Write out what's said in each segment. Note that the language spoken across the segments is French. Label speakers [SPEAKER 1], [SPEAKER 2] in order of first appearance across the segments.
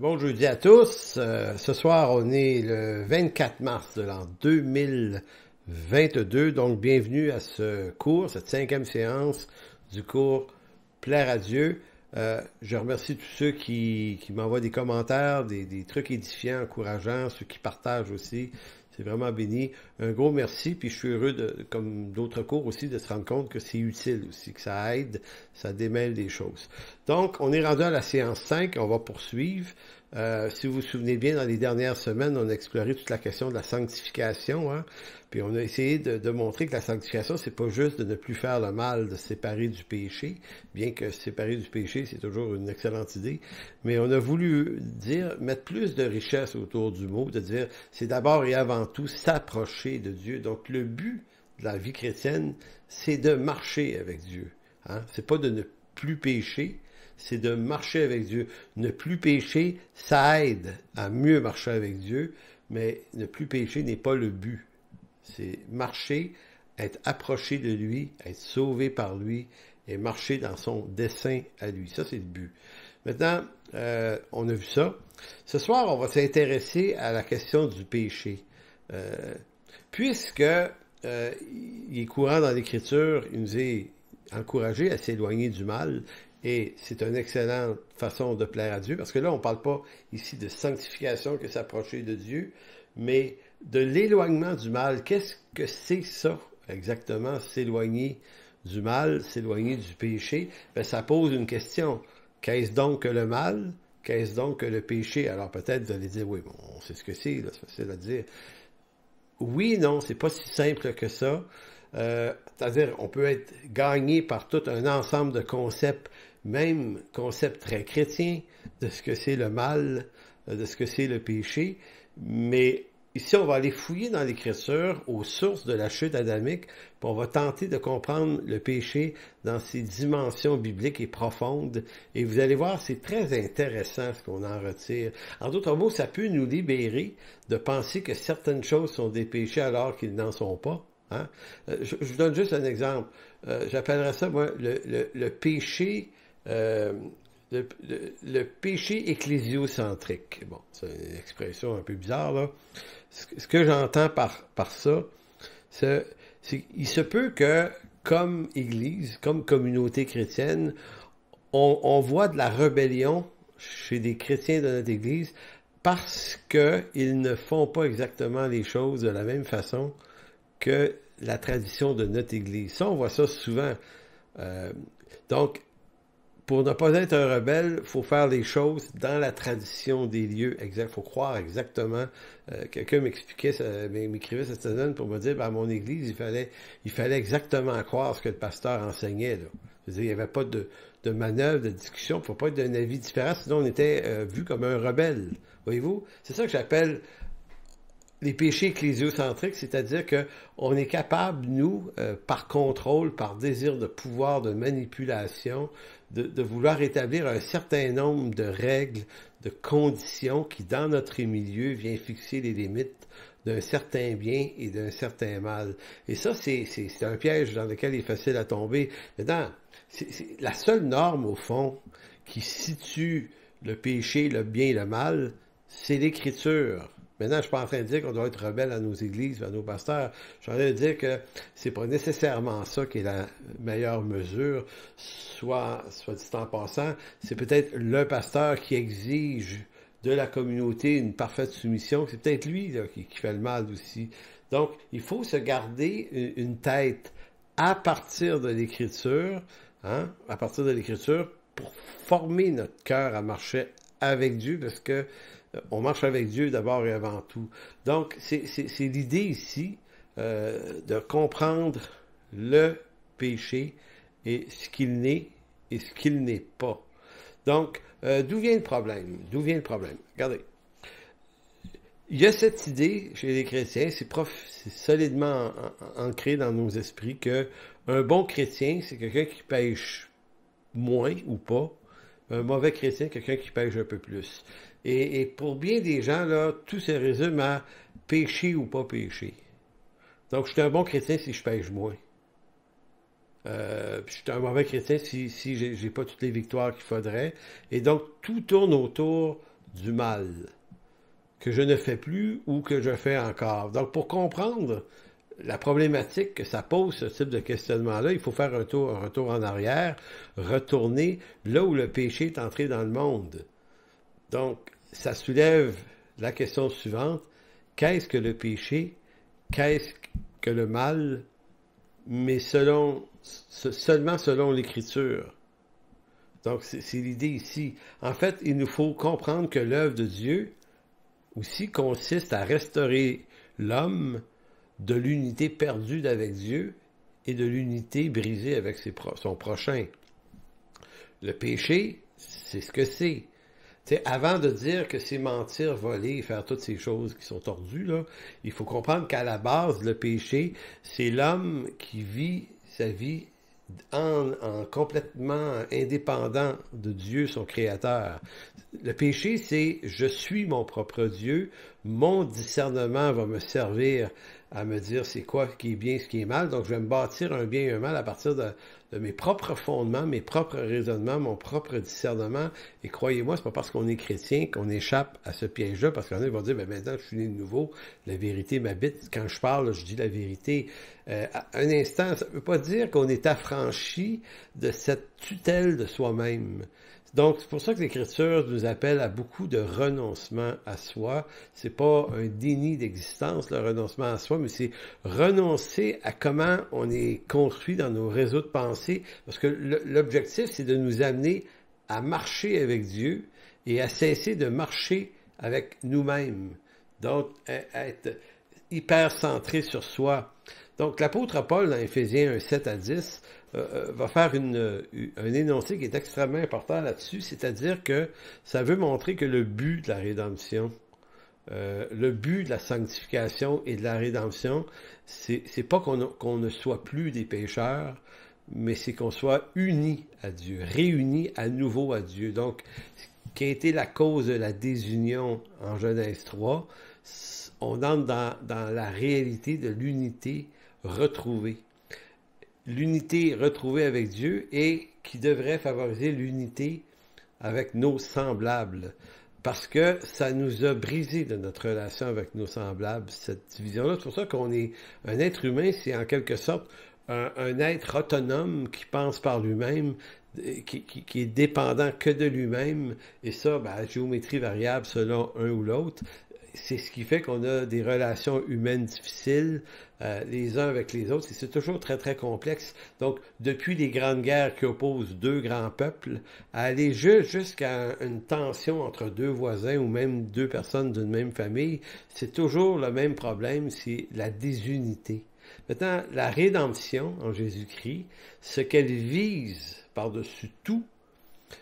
[SPEAKER 1] Bon jeudi à tous. Ce soir, on est le 24 mars de l'an 2022. Donc, bienvenue à ce cours, cette cinquième séance du cours Plaire à Dieu. Je remercie tous ceux qui m'envoient des commentaires, des trucs édifiants, encourageants, ceux qui partagent aussi. C'est vraiment béni. Un gros merci, puis je suis heureux, comme d'autres cours aussi, de se rendre compte que c'est utile aussi, que ça aide, ça démêle des choses. Donc, on est rendu à la séance 5, on va poursuivre. Si vous vous souvenez bien, dans les dernières semaines, on a exploré toute la question de la sanctification, hein? Puis on a essayé de montrer que la sanctification, c'est pas juste de ne plus faire le mal, de se séparer du péché, bien que se séparer du péché, c'est toujours une excellente idée, mais on a voulu mettre plus de richesse autour du mot, de dire, c'est d'abord et avant tout s'approcher de Dieu. Donc le but de la vie chrétienne, c'est de marcher avec Dieu, hein? C'est pas de ne plus pécher, c'est de marcher avec Dieu. Ne plus pécher, ça aide à mieux marcher avec Dieu, mais ne plus pécher n'est pas le but. C'est marcher, être approché de lui, être sauvé par lui et marcher dans son dessein à lui. Ça, c'est le but. Maintenant, on a vu ça. Ce soir, on va s'intéresser à la question du péché. Puisque il est courant dans l'Écriture, il nous est encouragé à s'éloigner du mal. Et c'est une excellente façon de plaire à Dieu, parce que là, on ne parle pas ici de sanctification, que s'approcher de Dieu, mais de l'éloignement du mal. Qu'est-ce que c'est ça, exactement, s'éloigner du mal, s'éloigner du péché? Ben, ça pose une question. Qu'est-ce donc que le mal? Qu'est-ce donc que le péché? Alors peut-être vous allez dire, oui, bon, on sait ce que c'est, là, c'est facile à dire. Oui, non, c'est pas si simple que ça. C'est-à-dire, on peut être gagné par tout un ensemble de concepts, même concepts très chrétiens, de ce que c'est le mal, de ce que c'est le péché, mais ici, on va aller fouiller dans l'Écriture aux sources de la chute adamique, puis on va tenter de comprendre le péché dans ses dimensions bibliques et profondes, et vous allez voir, c'est très intéressant ce qu'on en retire. En d'autres mots, ça peut nous libérer de penser que certaines choses sont des péchés alors qu'ils n'en sont pas. Hein? Je vous donne juste un exemple. J'appellerais ça, moi, le péché... le péché ecclésiocentrique. Bon, c'est une expression un peu bizarre, là. Ce que j'entends par ça, c'est qu'il se peut que, comme Église, comme communauté chrétienne, on voit de la rébellion chez des chrétiens de notre Église parce qu'ils ne font pas exactement les choses de la même façon que la tradition de notre Église. Ça, on voit ça souvent. Donc, pour ne pas être un rebelle, il faut faire les choses dans la tradition des lieux. Il faut croire exactement. Quelqu'un m'écrivait cette semaine pour me dire, à mon église, il fallait exactement croire ce que le pasteur enseignait, là. Je veux dire, il n'y avait pas de manœuvre, de discussion. Il ne faut pas être d'un avis différent, sinon on était vu comme un rebelle. Voyez-vous? C'est ça que j'appelle les péchés ecclésiocentriques, c'est-à-dire que on est capable, nous, par contrôle, par désir de pouvoir, de manipulation, de vouloir établir un certain nombre de règles, de conditions qui, dans notre milieu, vient fixer les limites d'un certain bien et d'un certain mal. Et ça, c'est un piège dans lequel il est facile à tomber. Maintenant, c'est la seule norme, au fond, qui situe le péché, le bien et le mal, c'est l'Écriture. Maintenant, je ne suis pas en train de dire qu'on doit être rebelle à nos églises, à nos pasteurs. Je suis en train de dire que c'est pas nécessairement ça qui est la meilleure mesure. Soit dit en passant, c'est peut-être le pasteur qui exige de la communauté une parfaite soumission. C'est peut-être lui là, qui fait le mal aussi. Donc, il faut se garder une tête à partir de l'Écriture, hein, à partir de l'Écriture, pour former notre cœur à marcher avec Dieu, parce que on marche avec Dieu d'abord et avant tout. Donc, c'est l'idée ici de comprendre le péché et ce qu'il n'est et ce qu'il n'est pas. Donc, d'où vient le problème? D'où vient le problème? Regardez. Il y a cette idée chez les chrétiens, c'est solidement ancré dans nos esprits que un bon chrétien, c'est quelqu'un qui pêche moins ou pas. Un mauvais chrétien, quelqu'un qui pêche un peu plus. Et pour bien des gens, là, tout se résume à pécher ou pas pécher. Donc, je suis un bon chrétien si je pêche moins. Puis je suis un mauvais chrétien si j'ai pas toutes les victoires qu'il faudrait. Et donc, tout tourne autour du mal que je ne fais plus ou que je fais encore. Donc, pour comprendre la problématique que ça pose, ce type de questionnement-là, il faut faire un retour en arrière, retourner là où le péché est entré dans le monde. Donc, ça soulève la question suivante: qu'est-ce que le péché? Qu'est-ce que le mal? Mais seulement selon l'Écriture. Donc, c'est l'idée ici. En fait, il nous faut comprendre que l'œuvre de Dieu aussi consiste à restaurer l'homme de l'unité perdue avec Dieu et de l'unité brisée avec son prochain. Le péché, c'est ce que c'est. T'sais, avant de dire que c'est mentir, voler et faire toutes ces choses qui sont tordues, là, il faut comprendre qu'à la base, le péché, c'est l'homme qui vit sa vie en complètement indépendant de Dieu, son Créateur. Le péché, c'est « je suis mon propre Dieu », mon discernement va me servir à me dire c'est quoi qui est bien, ce qui est mal, donc je vais me bâtir un bien et un mal à partir de mes propres fondements, mes propres raisonnements, mon propre discernement, et croyez-moi, c'est pas parce qu'on est chrétien qu'on échappe à ce piège-là, parce qu'il y en a qui vont dire, ben maintenant je suis né de nouveau, la vérité m'habite, quand je parle, je dis la vérité. Un instant, ça veut pas dire qu'on est affranchi de cette tutelle de soi-même. Donc, c'est pour ça que l'Écriture nous appelle à beaucoup de renoncement à soi. C'est pas un déni d'existence, le renoncement à soi, mais c'est renoncer à comment on est construit dans nos réseaux de pensée, parce que l'objectif, c'est de nous amener à marcher avec Dieu et à cesser de marcher avec nous-mêmes. Donc, être hyper centré sur soi. Donc, l'apôtre Paul, dans Éphésiens 1:7-10, va faire un énoncé qui est extrêmement important là-dessus, c'est-à-dire que ça veut montrer que le but de la rédemption, le but de la sanctification et de la rédemption, c'est pas qu'on ne soit plus des pécheurs, mais c'est qu'on soit unis à Dieu, réunis à nouveau à Dieu. Donc, ce qui a été la cause de la désunion en Genèse 3, on entre dans la réalité de l'unité retrouvée. L'unité retrouvée avec Dieu et qui devrait favoriser l'unité avec nos semblables. Parce que ça nous a brisé de notre relation avec nos semblables, cette division-là. C'est pour ça qu'on est un être humain, c'est en quelque sorte un être autonome qui pense par lui-même, qui est dépendant que de lui-même. Et ça, géométrie variable selon un ou l'autre. C'est ce qui fait qu'on a des relations humaines difficiles les uns avec les autres. C'est toujours très, très complexe. Donc, depuis les grandes guerres qui opposent deux grands peuples, à aller jusqu'à une tension entre deux voisins ou même deux personnes d'une même famille, c'est toujours le même problème, c'est la désunité. Maintenant, la rédemption en Jésus-Christ, ce qu'elle vise par-dessus tout,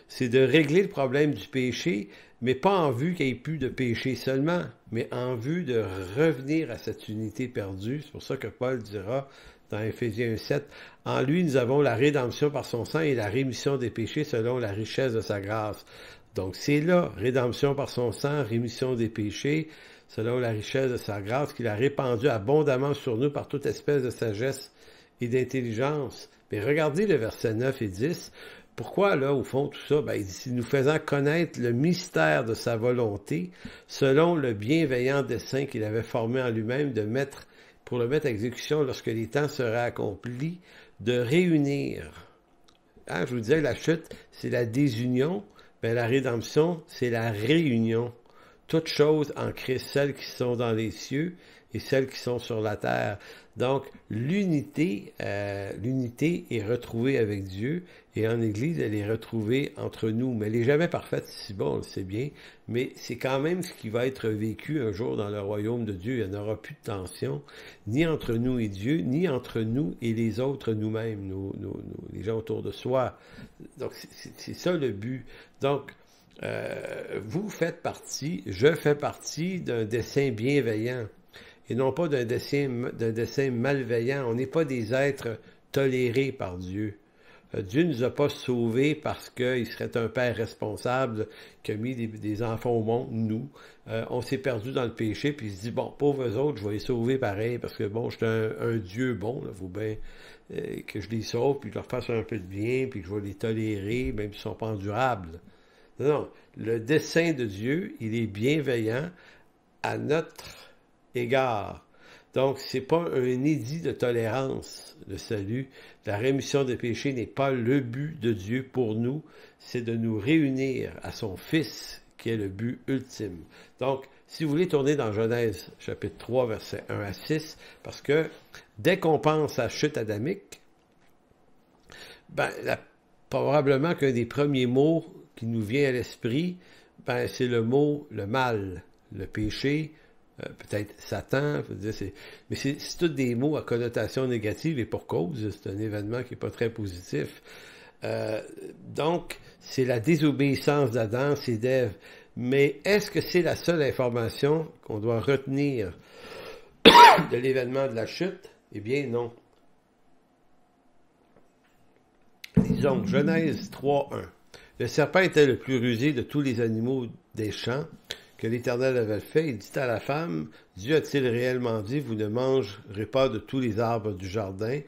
[SPEAKER 1] c'est de régler le problème du péché, mais pas en vue qu'il n'y ait plus de péché seulement, mais en vue de revenir à cette unité perdue. C'est pour ça que Paul dira dans Éphésiens 1:7, « En lui, nous avons la rédemption par son sang et la rémission des péchés selon la richesse de sa grâce. » Donc c'est là, rédemption par son sang, rémission des péchés, selon la richesse de sa grâce, qu'il a répandue abondamment sur nous par toute espèce de sagesse et d'intelligence. Mais regardez le verset 9 et 10, pourquoi, là, au fond, tout ça? Il dit, nous faisant connaître le mystère de sa volonté, selon le bienveillant dessein qu'il avait formé en lui-même pour le mettre à exécution lorsque les temps seraient accomplis, de réunir. Je vous disais, la chute, c'est la désunion, mais la rédemption, c'est la réunion. Toutes choses en Christ, celles qui sont dans les cieux et celles qui sont sur la terre. Donc, l'unité est retrouvée avec Dieu, et en Église, elle est retrouvée entre nous. Mais elle n'est jamais parfaite ici, on le sait bien, mais c'est quand même ce qui va être vécu un jour dans le royaume de Dieu. Il n'y en aura plus de tension, ni entre nous et Dieu, ni entre nous et les autres nous-mêmes, les gens autour de soi. Donc, c'est ça le but. Donc, vous faites partie, je fais partie d'un dessein bienveillant et non pas d'un dessein malveillant. On n'est pas des êtres tolérés par Dieu. Dieu ne nous a pas sauvés parce qu'il serait un père responsable qui a mis des enfants au monde, nous. On s'est perdu dans le péché, puis il se dit, bon, pauvres autres, je vais les sauver pareil, parce que bon, je suis un Dieu bon, il faut bien que je les sauve, puis que je leur fasse un peu de bien, puis que je vais les tolérer, même s'ils ne sont pas endurables. Non, non. Le dessein de Dieu, il est bienveillant à notre égard. Donc, c'est pas un édit de tolérance, le salut. La rémission des péchés n'est pas le but de Dieu pour nous, c'est de nous réunir à son Fils, qui est le but ultime. Donc, si vous voulez tourner dans Genèse, chapitre 3, versets 1 à 6, parce que dès qu'on pense à la chute adamique, probablement qu'un des premiers mots qui nous vient à l'esprit, c'est le mot le mal, le péché, peut-être Satan, mais c'est tous des mots à connotation négative et pour cause, c'est un événement qui n'est pas très positif. Donc, c'est la désobéissance d'Adam, c'est d'Ève. Mais est-ce que c'est la seule information qu'on doit retenir de l'événement de la chute? Eh bien, non. Disons, Genèse 3.1. Le serpent était le plus rusé de tous les animaux des champs que l'Éternel avait fait. Il dit à la femme, Dieu a-t-il réellement dit, vous ne mangerez pas de tous les arbres du jardin?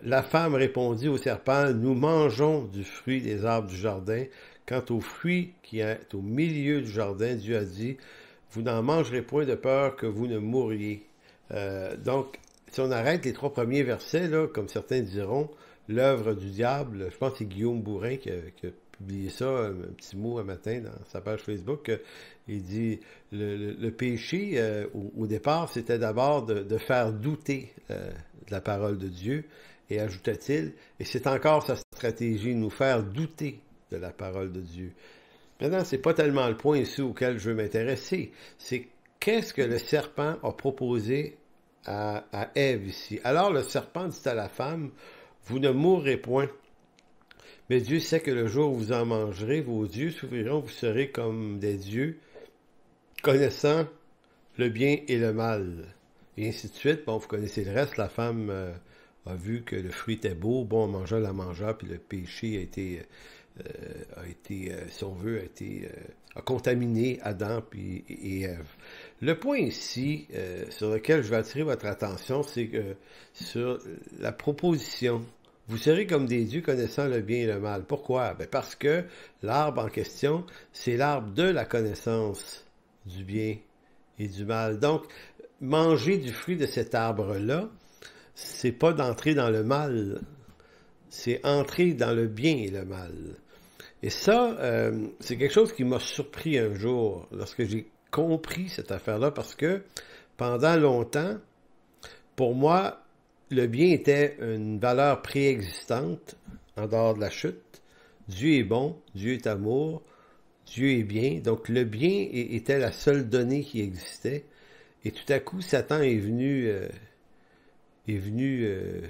[SPEAKER 1] La femme répondit au serpent, nous mangeons du fruit des arbres du jardin. Quant au fruit qui est au milieu du jardin, Dieu a dit, vous n'en mangerez point de peur que vous ne mouriez. Donc, si on arrête les 3 premiers versets, là, comme certains diront, l'œuvre du diable, je pense que c'est Guillaume Bourrin qui a publié ça, un petit mot un matin dans sa page Facebook, il dit, le péché, au départ, c'était d'abord de faire douter de la parole de Dieu, et ajouta-t-il, et c'est encore sa stratégie, nous faire douter de la parole de Dieu. Maintenant, c'est pas tellement le point ici auquel je veux m'intéresser, c'est qu'est-ce que le serpent a proposé à Ève ici. Alors le serpent dit à la femme, vous ne mourrez point, mais Dieu sait que le jour où vous en mangerez, vos yeux s'ouvriront, vous serez comme des dieux, connaissant le bien et le mal. Et ainsi de suite. Bon, vous connaissez le reste, la femme a vu que le fruit était beau, bon, on mangea, la mangea, puis le péché si on veut, a contaminé Adam et Ève. Le point ici, sur lequel je vais attirer votre attention, c'est que sur la proposition, vous serez comme des dieux connaissant le bien et le mal. Pourquoi? Parce que l'arbre en question, c'est l'arbre de la connaissance du bien et du mal. Donc, manger du fruit de cet arbre-là, c'est pas d'entrer dans le mal, c'est entrer dans le bien et le mal. Et ça, c'est quelque chose qui m'a surpris un jour, lorsque j'ai compris cette affaire-là, parce que pendant longtemps, pour moi, le bien était une valeur préexistante en dehors de la chute. Dieu est bon, Dieu est amour, Dieu est bien. Donc le bien était la seule donnée qui existait. Et tout à coup, Satan est venu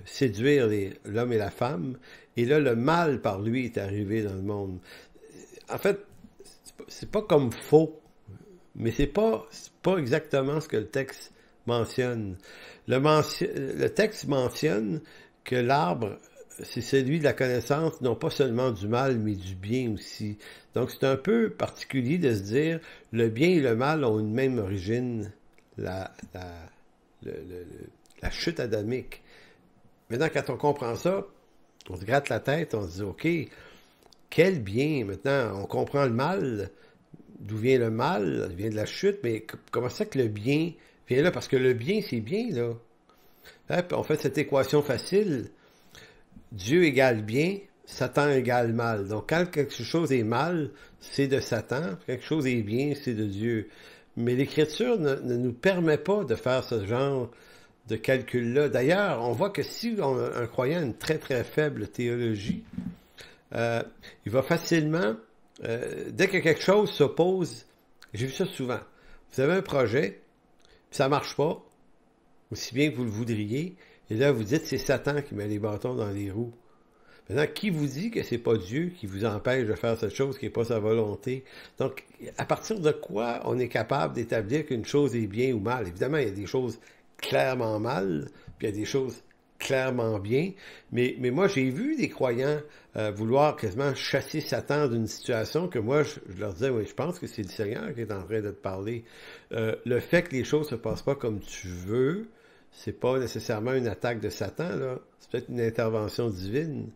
[SPEAKER 1] séduire l'homme et la femme. Et là, le mal par lui est arrivé dans le monde. En fait, c'est pas comme faux, mais c'est pas exactement ce que le texte mentionne. Le texte mentionne que l'arbre, c'est celui de la connaissance, non pas seulement du mal, mais du bien aussi. Donc, c'est un peu particulier de se dire, le bien et le mal ont une même origine, la chute adamique. Maintenant, quand on comprend ça, on se gratte la tête, on se dit, OK, quel bien? Maintenant, on comprend le mal. D'où vient le mal? Il vient de la chute, mais comment ça que le bien vient là? Parce que le bien, c'est bien, là. Hein? On fait cette équation facile. Dieu égale bien, Satan égale mal. Donc, quand quelque chose est mal, c'est de Satan. Quelque chose est bien, c'est de Dieu. Mais l'Écriture ne nous permet pas de faire ce genre de calcul-là. D'ailleurs, on voit que si un croyant a une très, très faible théologie, il va facilement, dès que quelque chose s'oppose, j'ai vu ça souvent, vous avez un projet, puis ça marche pas, aussi bien que vous le voudriez, et là vous dites c'est Satan qui met les bâtons dans les roues. Maintenant, qui vous dit que c'est pas Dieu qui vous empêche de faire cette chose qui n'est pas sa volonté? Donc, à partir de quoi on est capable d'établir qu'une chose est bien ou mal? Évidemment, il y a des choses clairement mal, puis il y a des choses clairement bien, mais moi j'ai vu des croyants vouloir quasiment chasser Satan d'une situation que moi je leur disais, oui, je pense que c'est le Seigneur qui est en train de te parler. Le fait que les choses se passent pas comme tu veux, c'est pas nécessairement une attaque de Satan, là, c'est peut-être une intervention divine.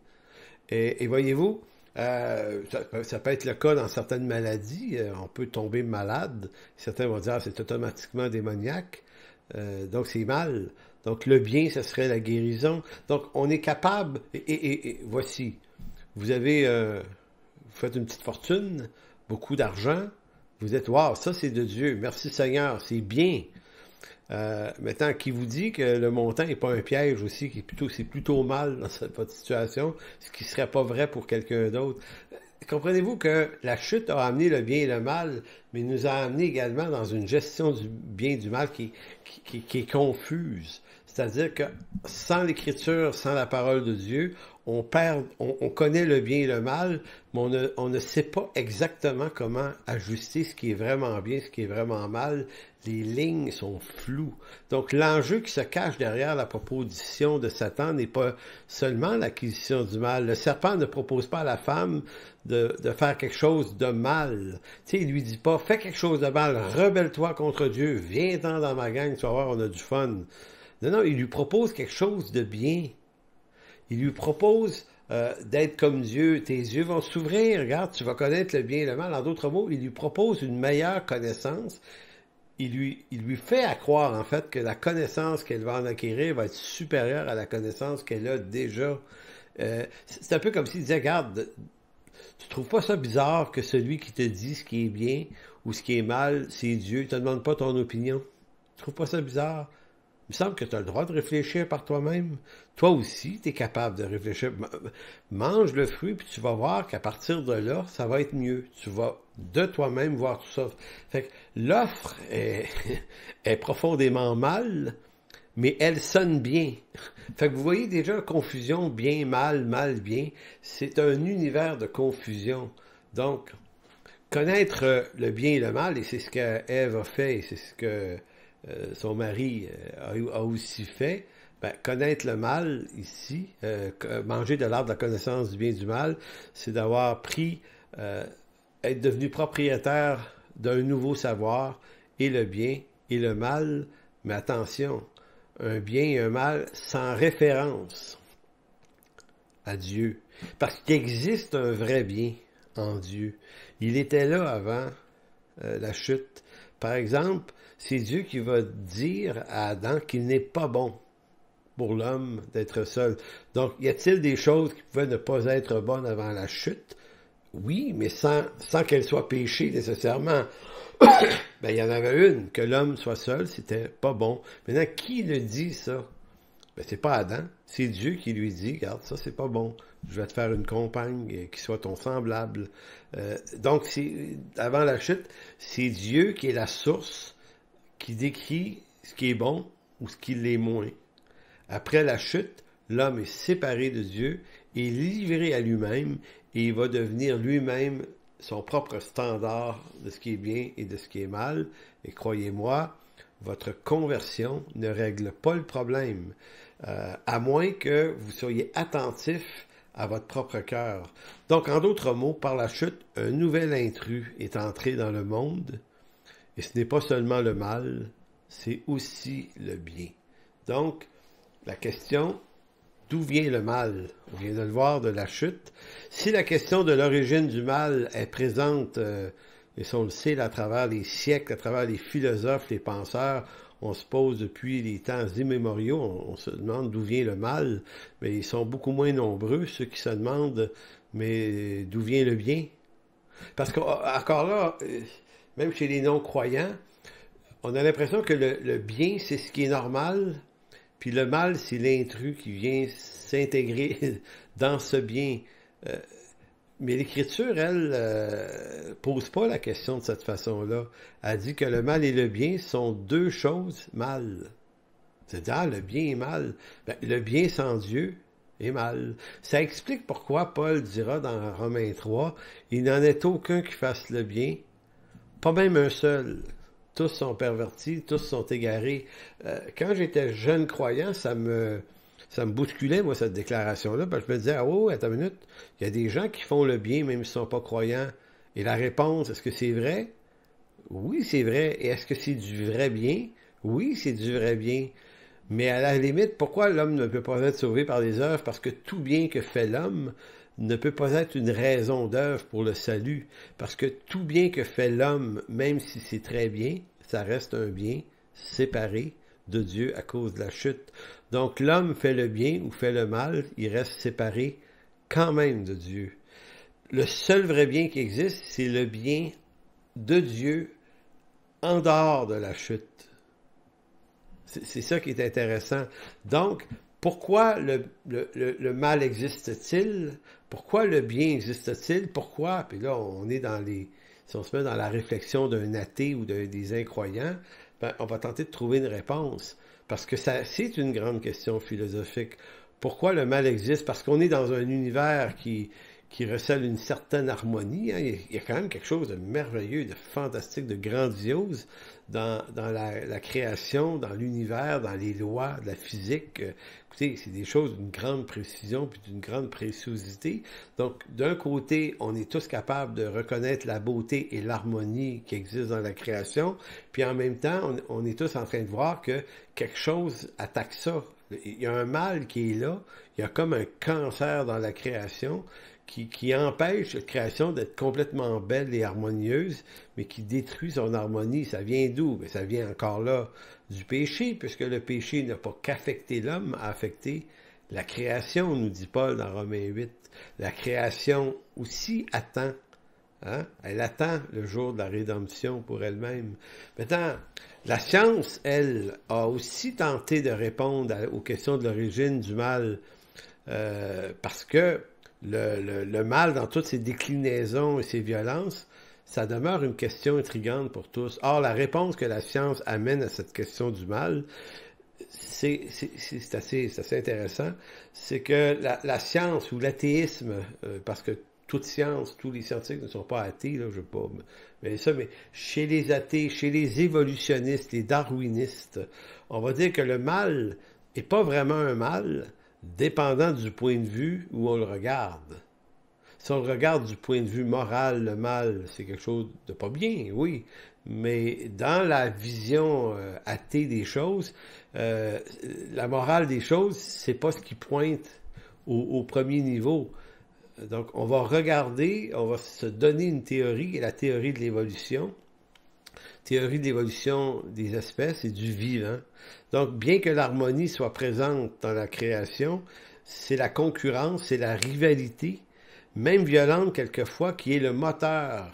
[SPEAKER 1] Et voyez-vous, Ça peut être le cas dans certaines maladies. On peut tomber malade. Certains vont dire, ah, c'est automatiquement démoniaque. Donc, c'est mal. Donc, le bien, ce serait la guérison. Donc, on est capable... Et voici. Vous avez... vous faites une petite fortune, beaucoup d'argent. Vous êtes, waouh, ça, c'est de Dieu. Merci Seigneur, c'est bien. Maintenant, qui vous dit que le montant n'est pas un piège aussi, c'est plutôt mal dans votre situation, ce qui serait pas vrai pour quelqu'un d'autre. Comprenez-vous que la chute a amené le bien et le mal, mais nous a amené également dans une gestion du bien et du mal qui est confuse. C'est-à-dire que sans l'Écriture, sans la parole de Dieu, on connaît le bien et le mal, mais on ne sait pas exactement comment ajuster ce qui est vraiment bien, ce qui est vraiment mal. Les lignes sont floues. Donc, l'enjeu qui se cache derrière la proposition de Satan n'est pas seulement l'acquisition du mal. Le serpent ne propose pas à la femme de faire quelque chose de mal. Tu sais, il lui dit pas, fais quelque chose de mal, rebelle-toi contre Dieu, viens-t'en dans ma gang, tu vas voir, on a du fun. Non, il lui propose quelque chose de bien. Il lui propose d'être comme Dieu. Tes yeux vont s'ouvrir, regarde, tu vas connaître le bien et le mal. En d'autres mots, il lui propose une meilleure connaissance. Il lui fait accroire, en fait, que la connaissance qu'elle va en acquérir va être supérieure à la connaissance qu'elle a déjà. C'est un peu comme s'il disait, regarde, tu trouves pas ça bizarre que celui qui te dit ce qui est bien ou ce qui est mal, c'est Dieu, il te demande pas ton opinion. Tu trouves pas ça bizarre? Il me semble que tu as le droit de réfléchir par toi-même. Toi aussi, tu es capable de réfléchir. Mange le fruit, puis tu vas voir qu'à partir de là, ça va être mieux. Tu vas de toi-même voir tout ça. Fait que l'offre est profondément mal, mais elle sonne bien. Fait que vous voyez déjà confusion, bien, mal, mal, bien. C'est un univers de confusion. Donc, connaître le bien et le mal, et c'est ce qu'Ève a fait, et c'est ce que son mari a aussi fait, connaître le mal ici, manger de l'arbre de la connaissance du bien et du mal, c'est d'avoir pris, être devenu propriétaire d'un nouveau savoir, et le bien et le mal, mais attention, un bien et un mal sans référence à Dieu. Parce qu'il existe un vrai bien en Dieu. Il était là avant la chute. Par exemple, c'est Dieu qui va dire à Adam qu'il n'est pas bon pour l'homme d'être seul. Donc, y a-t-il des choses qui pouvaient ne pas être bonnes avant la chute? Oui, mais sans qu'elles soient péchées nécessairement. Il y en avait une, que l'homme soit seul, c'était pas bon. Maintenant, qui le dit ça? C'est pas Adam, c'est Dieu qui lui dit, regarde, ça c'est pas bon, je vais te faire une compagne qui soit ton semblable. Donc, avant la chute, c'est Dieu qui est la source, qui décrit ce qui est bon ou ce qui l'est moins. Après la chute, l'homme est séparé de Dieu et livré à lui-même, et il va devenir lui-même son propre standard de ce qui est bien et de ce qui est mal. Et croyez-moi, votre conversion ne règle pas le problème, à moins que vous soyez attentif à votre propre cœur. Donc, en d'autres mots, par la chute, un nouvel intrus est entré dans le monde, et ce n'est pas seulement le mal, c'est aussi le bien. Donc, la question, d'où vient le mal? On vient de le voir de la chute. Si la question de l'origine du mal est présente, et si on le sait à travers les siècles, à travers les philosophes, les penseurs, on se pose depuis les temps immémoriaux, on se demande d'où vient le mal, mais ils sont beaucoup moins nombreux, ceux qui se demandent, mais d'où vient le bien? Parce qu'encore là, même chez les non-croyants, on a l'impression que le bien, c'est ce qui est normal, puis le mal, c'est l'intrus qui vient s'intégrer dans ce bien. Mais l'Écriture, elle, pose pas la question de cette façon-là. Elle dit que le mal et le bien sont deux choses mal. C'est-à-dire, le bien est mal. Le bien sans Dieu est mal. Ça explique pourquoi Paul dira dans Romains 3, « Il n'en est aucun qui fasse le bien, pas même un seul. Tous sont pervertis, tous sont égarés. » Quand j'étais jeune croyant, ça me bousculait, moi, cette déclaration-là, parce que je me disais, attends une minute, il y a des gens qui font le bien, même s'ils ne sont pas croyants. Et la réponse, est-ce que c'est vrai? Oui, c'est vrai. Et est-ce que c'est du vrai bien? Oui, c'est du vrai bien. Mais à la limite, pourquoi l'homme ne peut pas être sauvé par les œuvres? Parce que tout bien que fait l'homme ne peut pas être une raison d'œuvre pour le salut, parce que tout bien que fait l'homme, même si c'est très bien, ça reste un bien séparé de Dieu à cause de la chute. Donc l'homme fait le bien ou fait le mal, il reste séparé quand même de Dieu. Le seul vrai bien qui existe, c'est le bien de Dieu en dehors de la chute. C'est ça qui est intéressant. Donc, pourquoi le mal existe-t-il? Pourquoi le bien existe-t-il? Pourquoi? Puis là, on est dans les... Si on se met dans la réflexion d'un athée ou des incroyants, ben, on va tenter de trouver une réponse. Parce que c'est une grande question philosophique. Pourquoi le mal existe? Parce qu'on est dans un univers qui recèle une certaine harmonie. Hein. Il y a quand même quelque chose de merveilleux, de fantastique, de grandiose dans la création, dans l'univers, dans les lois de la physique. Écoutez, c'est des choses d'une grande précision puis d'une grande préciosité. Donc, d'un côté, on est tous capables de reconnaître la beauté et l'harmonie qui existent dans la création, puis en même temps, on est tous en train de voir que quelque chose attaque ça. Il y a un mal qui est là, il y a comme un cancer dans la création qui empêche la création d'être complètement belle et harmonieuse, mais qui détruit son harmonie. Ça vient d'où? Mais ça vient encore là du péché, puisque le péché n'a pas qu'affecté l'homme, a affecté la création, nous dit Paul dans Romains 8. La création aussi attend. Hein? Elle attend le jour de la rédemption pour elle-même. Maintenant, la science, elle, a aussi tenté de répondre aux questions de l'origine du mal, parce que le mal, dans toutes ses déclinaisons et ses violences, ça demeure une question intrigante pour tous. Or, la réponse que la science amène à cette question du mal, c'est assez intéressant. C'est que la science ou l'athéisme, parce que toute science, tous les scientifiques ne sont pas athées, là, je veux pas, mais chez les athées, chez les évolutionnistes, les darwinistes, on va dire que le mal est pas vraiment un mal, dépendant du point de vue où on le regarde. Si on le regarde du point de vue moral, le mal, c'est quelque chose de pas bien, oui, mais dans la vision athée des choses, la morale des choses, c'est pas ce qui pointe au premier niveau. Donc, on va regarder, on va se donner une théorie, la théorie de l'évolution, théorie de l'évolution des espèces et du vivant. Donc, bien que l'harmonie soit présente dans la création, c'est la concurrence, c'est la rivalité, même violente quelquefois, qui est le moteur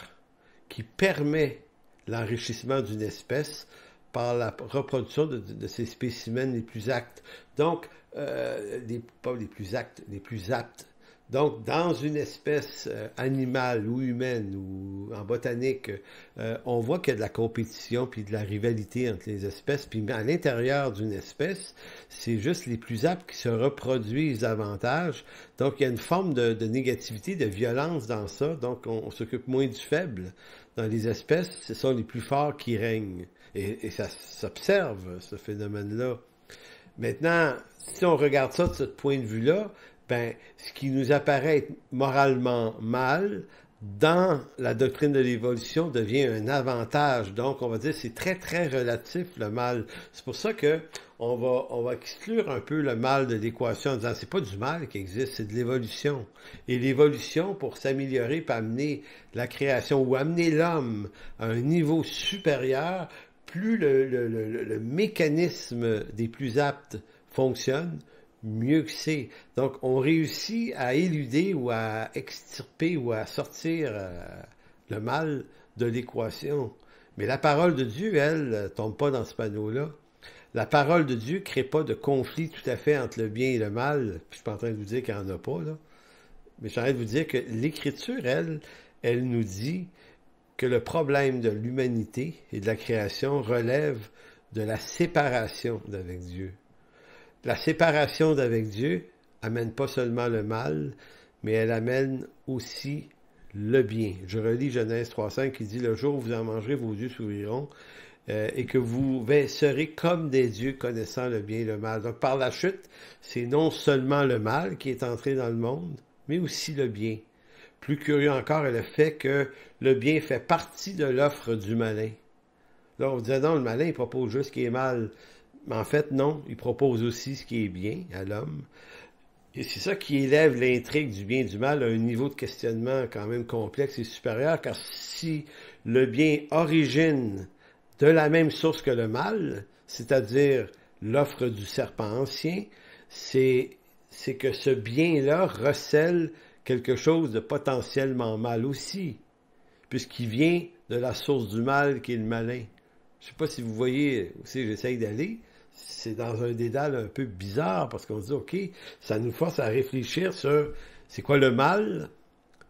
[SPEAKER 1] qui permet l'enrichissement d'une espèce par la reproduction de ses spécimens les plus aptes. Donc, pas les plus aptes, les plus aptes. Donc, dans une espèce animale ou humaine ou en botanique, on voit qu'il y a de la compétition puis de la rivalité entre les espèces. Puis à l'intérieur d'une espèce, c'est juste les plus aptes qui se reproduisent davantage. Donc, il y a une forme de négativité, de violence dans ça. Donc, on s'occupe moins du faible. Dans les espèces, ce sont les plus forts qui règnent. Et ça s'observe, ce phénomène-là. Maintenant, si on regarde ça de ce point de vue-là, ben, ce qui nous apparaît être moralement mal, dans la doctrine de l'évolution, devient un avantage. Donc, on va dire c'est très, très relatif, le mal. C'est pour ça que on va exclure un peu le mal de l'équation en disant c'est pas du mal qui existe, c'est de l'évolution. Et l'évolution, pour s'améliorer, peut amener la création ou amener l'homme à un niveau supérieur, plus le mécanisme des plus aptes fonctionne, mieux que c'est. Donc, on réussit à éluder ou à extirper ou à sortir le mal de l'équation. Mais la parole de Dieu, elle, tombe pas dans ce panneau-là. La parole de Dieu crée pas de conflit tout à fait entre le bien et le mal. Puis je suis pas en train de vous dire qu'il n'y en a pas, là. Mais je suis en train de vous dire que l'Écriture, elle nous dit que le problème de l'humanité et de la création relève de la séparation d'avec Dieu. La séparation d'avec Dieu amène pas seulement le mal, mais elle amène aussi le bien. Je relis Genèse 3.5 qui dit « Le jour où vous en mangerez, vos yeux s'ouvriront et que vous serez comme des dieux connaissant le bien et le mal. » Donc par la chute, c'est non seulement le mal qui est entré dans le monde, mais aussi le bien. Plus curieux encore est le fait que le bien fait partie de l'offre du malin. Là, on disait non, le malin, il propose juste ce qui est mal. Mais en fait, non, il propose aussi ce qui est bien à l'homme. Et c'est ça qui élève l'intrigue du bien et du mal à un niveau de questionnement quand même complexe et supérieur, car si le bien origine de la même source que le mal, c'est-à-dire l'offre du serpent ancien, c'est que ce bien-là recèle quelque chose de potentiellement mal aussi, puisqu'il vient de la source du mal qui est le malin. Je ne sais pas si vous voyez où j'essaye d'aller. C'est dans un dédale un peu bizarre, parce qu'on se dit, OK, ça nous force à réfléchir sur c'est quoi le mal,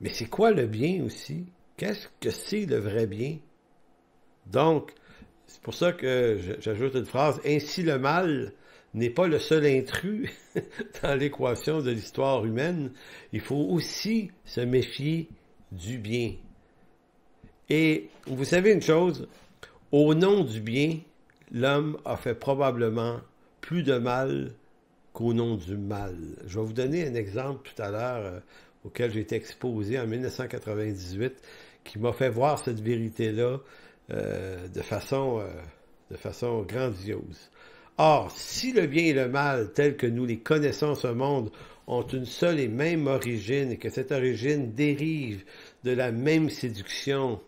[SPEAKER 1] mais c'est quoi le bien aussi? Qu'est-ce que c'est le vrai bien? Donc, c'est pour ça que j'ajoute une phrase, ainsi le mal n'est pas le seul intrus dans l'équation de l'histoire humaine. Il faut aussi se méfier du bien. Et vous savez une chose, au nom du bien, l'homme a fait probablement plus de mal qu'au nom du mal. Je vais vous donner un exemple tout à l'heure auquel j'ai été exposé en 1998 qui m'a fait voir cette vérité-là de façon grandiose. Or, si le bien et le mal, tels que nous les connaissons en ce monde, ont une seule et même origine et que cette origine dérive de la même séduction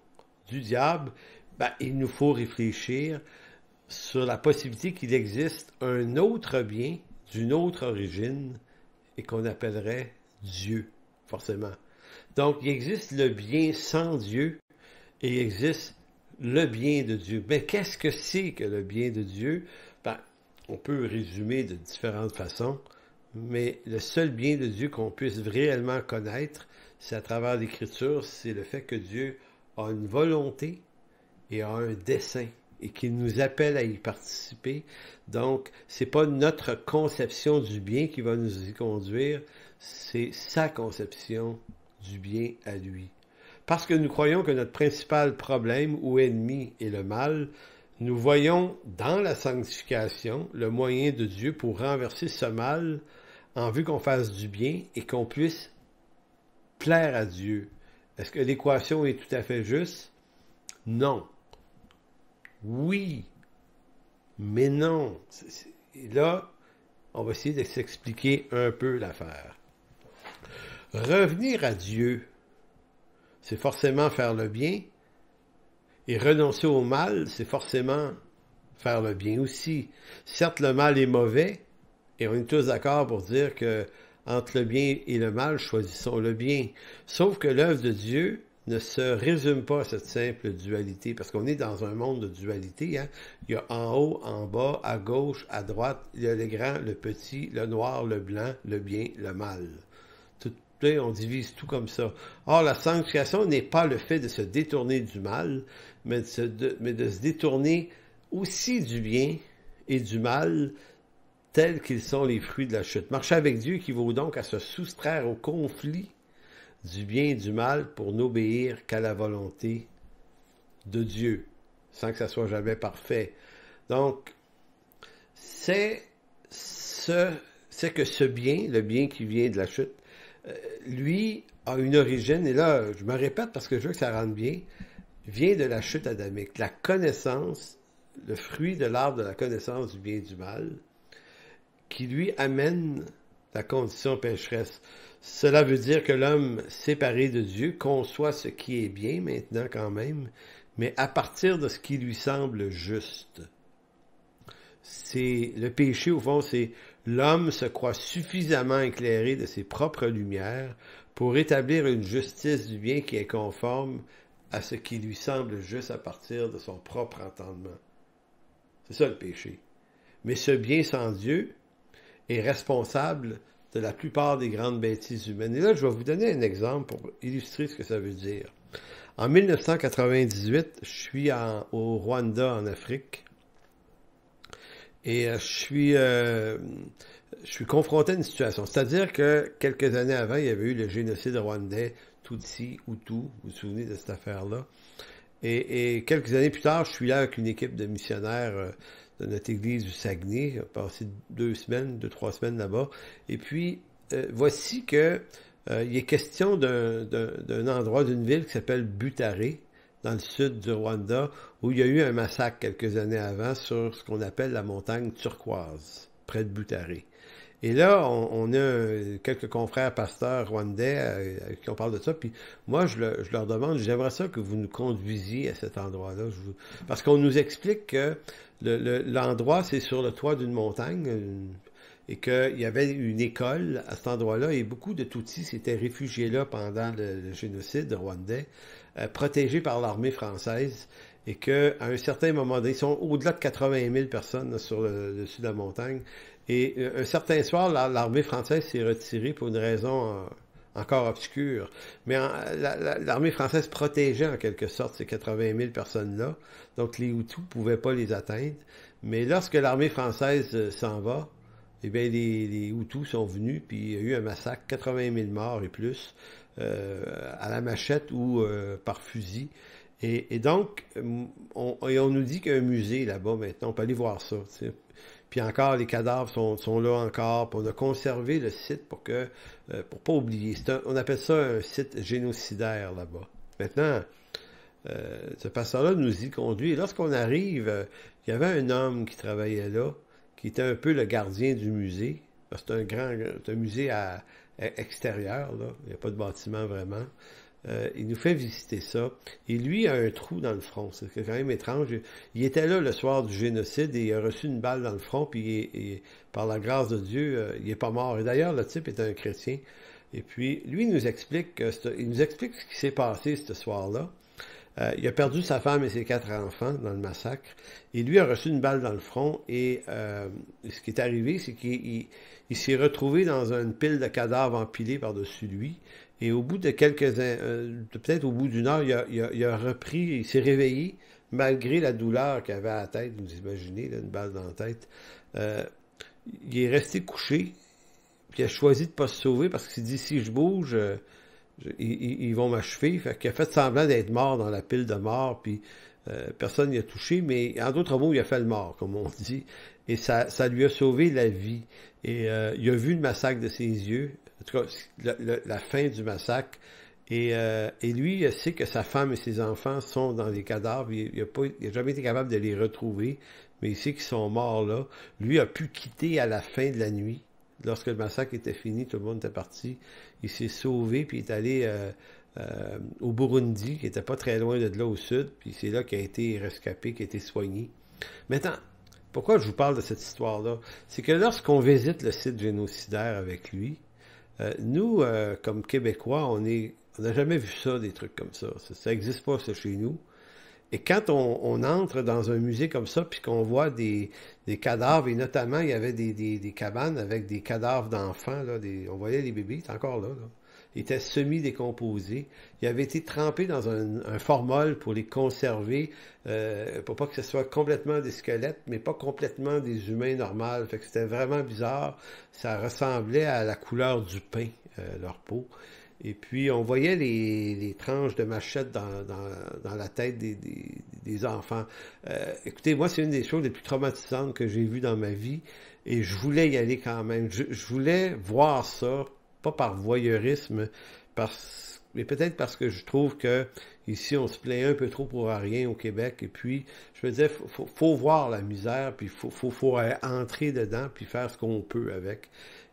[SPEAKER 1] du diable, ben, il nous faut réfléchir sur la possibilité qu'il existe un autre bien d'une autre origine et qu'on appellerait Dieu, forcément. Donc, il existe le bien sans Dieu et il existe le bien de Dieu. Mais qu'est-ce que c'est que le bien de Dieu? Ben, on peut résumer de différentes façons, mais le seul bien de Dieu qu'on puisse réellement connaître, c'est à travers l'Écriture, c'est le fait que Dieu a une volonté et a un dessein et qu'il nous appelle à y participer. Donc, c'est pas notre conception du bien qui va nous y conduire, c'est sa conception du bien à lui. Parce que nous croyons que notre principal problème ou ennemi est le mal, nous voyons dans la sanctification le moyen de Dieu pour renverser ce mal en vue qu'on fasse du bien et qu'on puisse plaire à Dieu. Est-ce que l'équation est tout à fait juste? Non. Oui, mais non. Et là, on va essayer de s'expliquer un peu l'affaire. Revenir à Dieu, c'est forcément faire le bien, et renoncer au mal, c'est forcément faire le bien aussi. Certes, le mal est mauvais, et on est tous d'accord pour dire que entre le bien et le mal, choisissons le bien. Sauf que l'œuvre de Dieu ne se résume pas à cette simple dualité, parce qu'on est dans un monde de dualité. Hein? Il y a en haut, en bas, à gauche, à droite, il y a le grand, le petit, le noir, le blanc, le bien, le mal. Tout, on divise tout comme ça. Or, la sanctification n'est pas le fait de se détourner du mal, mais de se détourner aussi du bien et du mal, tels qu'ils sont les fruits de la chute. Marcher avec Dieu équivaut donc à se soustraire au conflit du bien et du mal pour n'obéir qu'à la volonté de Dieu, sans que ça soit jamais parfait. Donc, c'est que ce bien, le bien qui vient de la chute, lui a une origine, et là, je me répète parce que je veux que ça rentre bien, vient de la chute adamique. La connaissance, le fruit de l'arbre de la connaissance du bien et du mal, qui lui amène la condition pécheresse. Cela veut dire que l'homme séparé de Dieu conçoit ce qui est bien maintenant quand même, mais à partir de ce qui lui semble juste. C'est le péché, au fond, c'est l'homme se croit suffisamment éclairé de ses propres lumières pour établir une justice du bien qui est conforme à ce qui lui semble juste à partir de son propre entendement. C'est ça le péché. Mais ce bien sans Dieu est responsable de la plupart des grandes bêtises humaines. Et là, je vais vous donner un exemple pour illustrer ce que ça veut dire. En 1998, je suis au Rwanda, en Afrique, et je suis confronté à une situation. C'est-à-dire que quelques années avant, il y avait eu le génocide rwandais, Tutsi, Hutu, vous vous souvenez de cette affaire-là. Et quelques années plus tard, je suis là avec une équipe de missionnaires de notre église du Saguenay. J'ai passé 2-3 semaines là-bas. Et puis, voici que il est question d'un endroit, d'une ville qui s'appelle Butare, dans le sud du Rwanda, où il y a eu un massacre quelques années avant sur ce qu'on appelle la montagne turquoise, près de Butare. Et là, on a quelques confrères pasteurs rwandais avec qui on parle de ça. Puis moi, je leur demande, j'aimerais ça que vous nous conduisiez à cet endroit-là. Parce qu'on nous explique que l'endroit, c'est sur le toit d'une montagne. Et qu'il y avait une école à cet endroit-là, et beaucoup de Tutsis s'étaient réfugiés là pendant le génocide rwandais, protégés par l'armée française, et qu'à un certain moment donné, ils sont au-delà de 80 000 personnes là, sur le dessus de la montagne, et un certain soir, l'armée française s'est retirée pour une raison encore obscure, mais l'armée française protégeait en quelque sorte ces 80 000 personnes-là, donc les Hutus ne pouvaient pas les atteindre, mais lorsque l'armée française s'en va, eh bien, les Hutus sont venus, puis il y a eu un massacre, 80 000 morts et plus, à la machette ou par fusil. Et donc, on nous dit qu'il y a un musée là-bas maintenant, on peut aller voir ça. T'sais. Puis encore, les cadavres sont là encore, puis on a conservé le site pour pas oublier. On appelle ça un site génocidaire là-bas. Maintenant, ce pasteur-là nous y conduit. Et lorsqu'on arrive, il y avait un homme qui travaillait là, qui était un peu le gardien du musée. Parce que c'est un musée extérieur, là. Il n'y a pas de bâtiment vraiment. Il nous fait visiter ça. Et lui a un trou dans le front. C'est quand même étrange. Il était là le soir du génocide et il a reçu une balle dans le front. Puis par la grâce de Dieu, il n'est pas mort. Et d'ailleurs, le type est un chrétien. Et puis, lui, il nous explique ce qui s'est passé ce soir-là. Il a perdu sa femme et ses 4 enfants dans le massacre. Et lui a reçu une balle dans le front. Et ce qui est arrivé, c'est qu'il s'est retrouvé dans une pile de cadavres empilés par-dessus lui. Et au bout de peut-être au bout d'une heure, il a repris, il s'est réveillé, malgré la douleur qu'il avait à la tête. Vous imaginez, là, une balle dans la tête. Il est resté couché. Puis il a choisi de ne pas se sauver parce qu'il s'est dit, si je bouge... ils vont m'achever. Fait qu'il a fait semblant d'être mort dans la pile de morts, puis personne n'y a touché, mais en d'autres mots, il a fait le mort, comme on dit. Et ça lui a sauvé la vie. Et il a vu le massacre de ses yeux, en tout cas, la fin du massacre. Et lui, il sait que sa femme et ses enfants sont dans les cadavres. Il n'a jamais été capable de les retrouver, mais il sait qu'ils sont morts là. Lui a pu quitter à la fin de la nuit. Lorsque le massacre était fini, tout le monde était parti. Il s'est sauvé, puis il est allé au Burundi, qui était pas très loin de là au sud, puis c'est là qu'il a été rescapé, qu'il a été soigné. Maintenant, pourquoi je vous parle de cette histoire-là? C'est que lorsqu'on visite le site génocidaire avec lui, nous, comme Québécois, on n'a jamais vu ça, des trucs comme ça. Ça n'existe pas, ça, chez nous. Et quand on entre dans un musée comme ça, puis qu'on voit des cadavres, et notamment, il y avait des cabanes avec des cadavres d'enfants, là, on voyait les bébés, c'est encore là. Ils étaient semi-décomposés. Ils avaient été trempés dans un formol pour les conserver, pour pas que ce soit complètement des squelettes, mais pas complètement des humains normaux. Fait que c'était vraiment bizarre. Ça ressemblait à la couleur du pain, leur peau. Et puis, on voyait les tranches de machette dans la tête des enfants. Écoutez, moi, c'est une des choses les plus traumatisantes que j'ai vues dans ma vie. Et je voulais y aller quand même. Je voulais voir ça, pas par voyeurisme, mais peut-être parce que je trouve que ici, on se plaint un peu trop pour rien au Québec. Et puis, je me disais, faut voir la misère, puis faut entrer dedans, puis faire ce qu'on peut avec.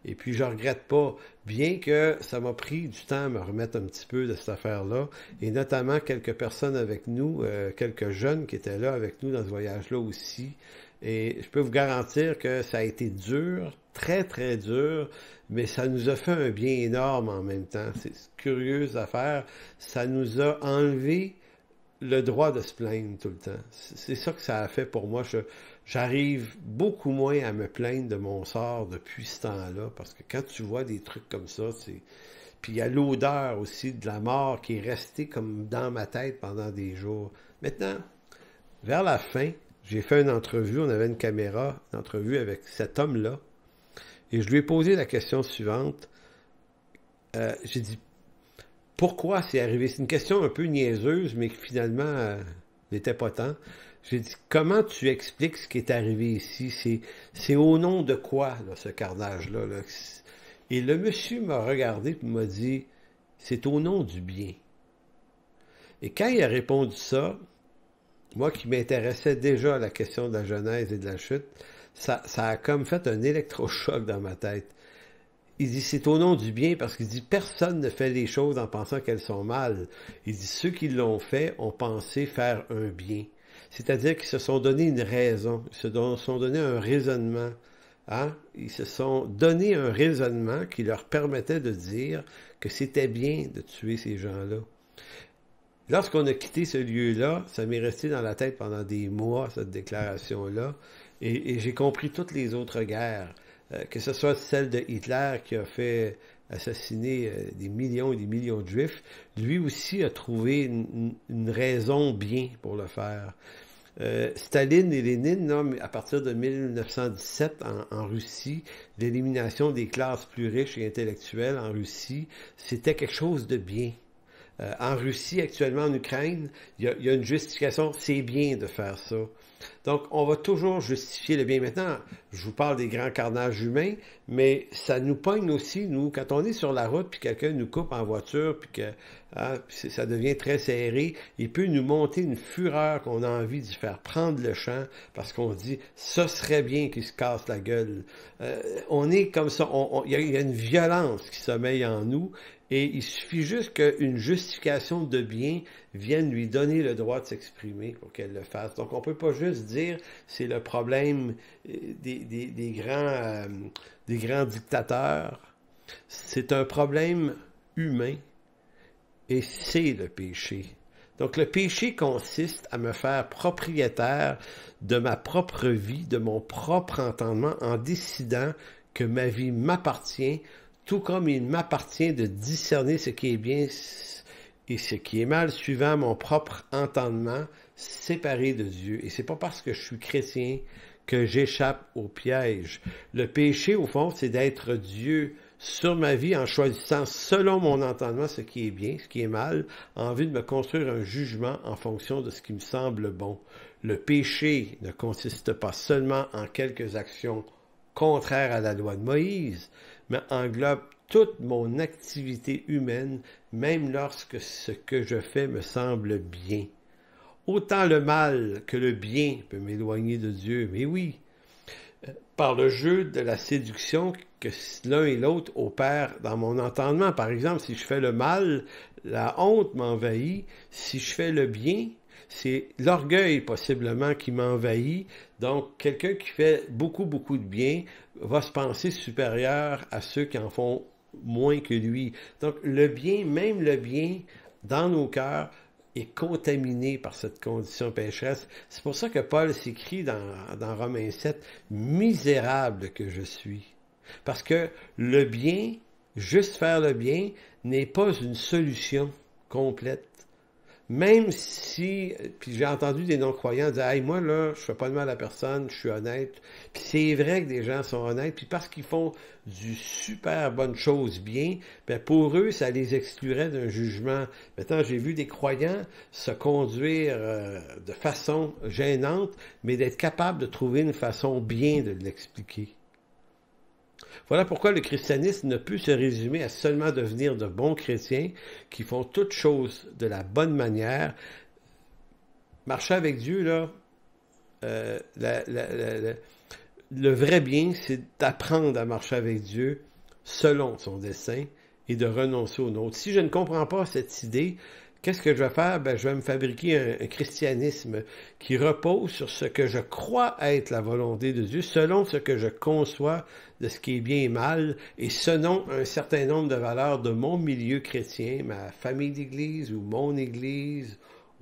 [SPEAKER 1] Et puis, je regrette pas, bien que ça m'a pris du temps à me remettre un petit peu de cette affaire-là, et notamment quelques personnes avec nous, quelques jeunes qui étaient là avec nous dans ce voyage-là aussi. Et je peux vous garantir que ça a été dur, très, très dur, mais ça nous a fait un bien énorme en même temps. C'est une curieuse affaire. Ça nous a enlevé le droit de se plaindre tout le temps. C'est ça que ça a fait pour moi. J'arrive beaucoup moins à me plaindre de mon sort depuis ce temps-là, parce que quand tu vois des trucs comme ça, puis il y a l'odeur aussi de la mort qui est restée comme dans ma tête pendant des jours. Maintenant, vers la fin, j'ai fait une entrevue, on avait une caméra, une entrevue avec cet homme-là, et je lui ai posé la question suivante. J'ai dit, pourquoi c'est arrivé? C'est une question un peu niaiseuse, mais qui finalement n'était pas tant. J'ai dit, comment tu expliques ce qui est arrivé ici? C'est au nom de quoi, là, ce carnage-là? Là? Et le monsieur m'a regardé et m'a dit, c'est au nom du bien. Et quand il a répondu ça, moi qui m'intéressais déjà à la question de la Genèse et de la chute, ça a comme fait un électrochoc dans ma tête. il dit, c'est au nom du bien, parce qu'il dit, personne ne fait les choses en pensant qu'elles sont mal. Il dit, ceux qui l'ont fait ont pensé faire un bien. C'est-à-dire qu'ils se sont donné une raison, ils se sont donné un raisonnement. Hein? Ils se sont donné un raisonnement qui leur permettait de dire que c'était bien de tuer ces gens-là. Lorsqu'on a quitté ce lieu-là, ça m'est resté dans la tête pendant des mois, cette déclaration-là, et j'ai compris toutes les autres guerres, que ce soit celle de Hitler qui a fait assassiner des millions et des millions de Juifs, lui aussi a trouvé une raison bien pour le faire. Staline et Lénine, là, à partir de 1917 en Russie, l'élimination des classes plus riches et intellectuelles en Russie, c'était quelque chose de bien. En Russie, actuellement en Ukraine, il y a une justification, c'est bien de faire ça. Donc, on va toujours justifier le bien. Maintenant, je vous parle des grands carnages humains, mais ça nous pogne aussi, nous, quand on est sur la route, puis quelqu'un nous coupe en voiture, puis que ça devient très serré, il peut nous monter une fureur qu'on a envie de faire prendre le champ, parce qu'on dit, ça serait bien qu'il se casse la gueule. On est comme ça, il y a une violence qui sommeille en nous, et il suffit juste qu'une justification de bien vienne lui donner le droit de s'exprimer pour qu'elle le fasse. Donc, on peut pas juste dire c'est le problème des grands dictateurs. C'est un problème humain et c'est le péché. Donc, le péché consiste à me faire propriétaire de ma propre vie, de mon propre entendement, en décidant que ma vie m'appartient, tout comme il m'appartient de discerner ce qui est bien et ce qui est mal, suivant mon propre entendement, séparé de Dieu. Et c'est pas parce que je suis chrétien que j'échappe au piège. Le péché, au fond, c'est d'être Dieu sur ma vie en choisissant selon mon entendement ce qui est bien, ce qui est mal, en vue de me construire un jugement en fonction de ce qui me semble bon. Le péché ne consiste pas seulement en quelques actions contraires à la loi de Moïse, mais englobe toute mon activité humaine, même lorsque ce que je fais me semble bien. Autant le mal que le bien peut m'éloigner de Dieu, mais oui, par le jeu de la séduction que l'un et l'autre opèrent dans mon entendement. Par exemple, si je fais le mal, la honte m'envahit. Si je fais le bien, c'est l'orgueil possiblement qui m'envahit. Donc, quelqu'un qui fait beaucoup de bien va se penser supérieur à ceux qui en font moins que lui. Donc, le bien, même le bien, dans nos cœurs, est contaminé par cette condition pécheresse. C'est pour ça que Paul s'écrit dans Romains 7, « Misérable que je suis ». Parce que le bien, juste faire le bien, n'est pas une solution complète. Même si, puis j'ai entendu des non-croyants dire « Hey, moi là, je fais pas de mal à personne, je suis honnête. » Puis c'est vrai que des gens sont honnêtes, puis parce qu'ils font du super bonne chose bien, ben pour eux, ça les exclurait d'un jugement. Maintenant, j'ai vu des croyants se conduire de façon gênante, mais d'être capable de trouver une façon bien de l'expliquer. Voilà pourquoi le christianisme ne peut se résumer à seulement devenir de bons chrétiens qui font toutes choses de la bonne manière. Marcher avec Dieu, là, le vrai bien, c'est d'apprendre à marcher avec Dieu selon son dessein et de renoncer au nôtre. Si je ne comprends pas cette idée, qu'est-ce que je vais faire? Ben, je vais me fabriquer un christianisme qui repose sur ce que je crois être la volonté de Dieu, selon ce que je conçois de ce qui est bien et mal, et selon un certain nombre de valeurs de mon milieu chrétien, ma famille d'église ou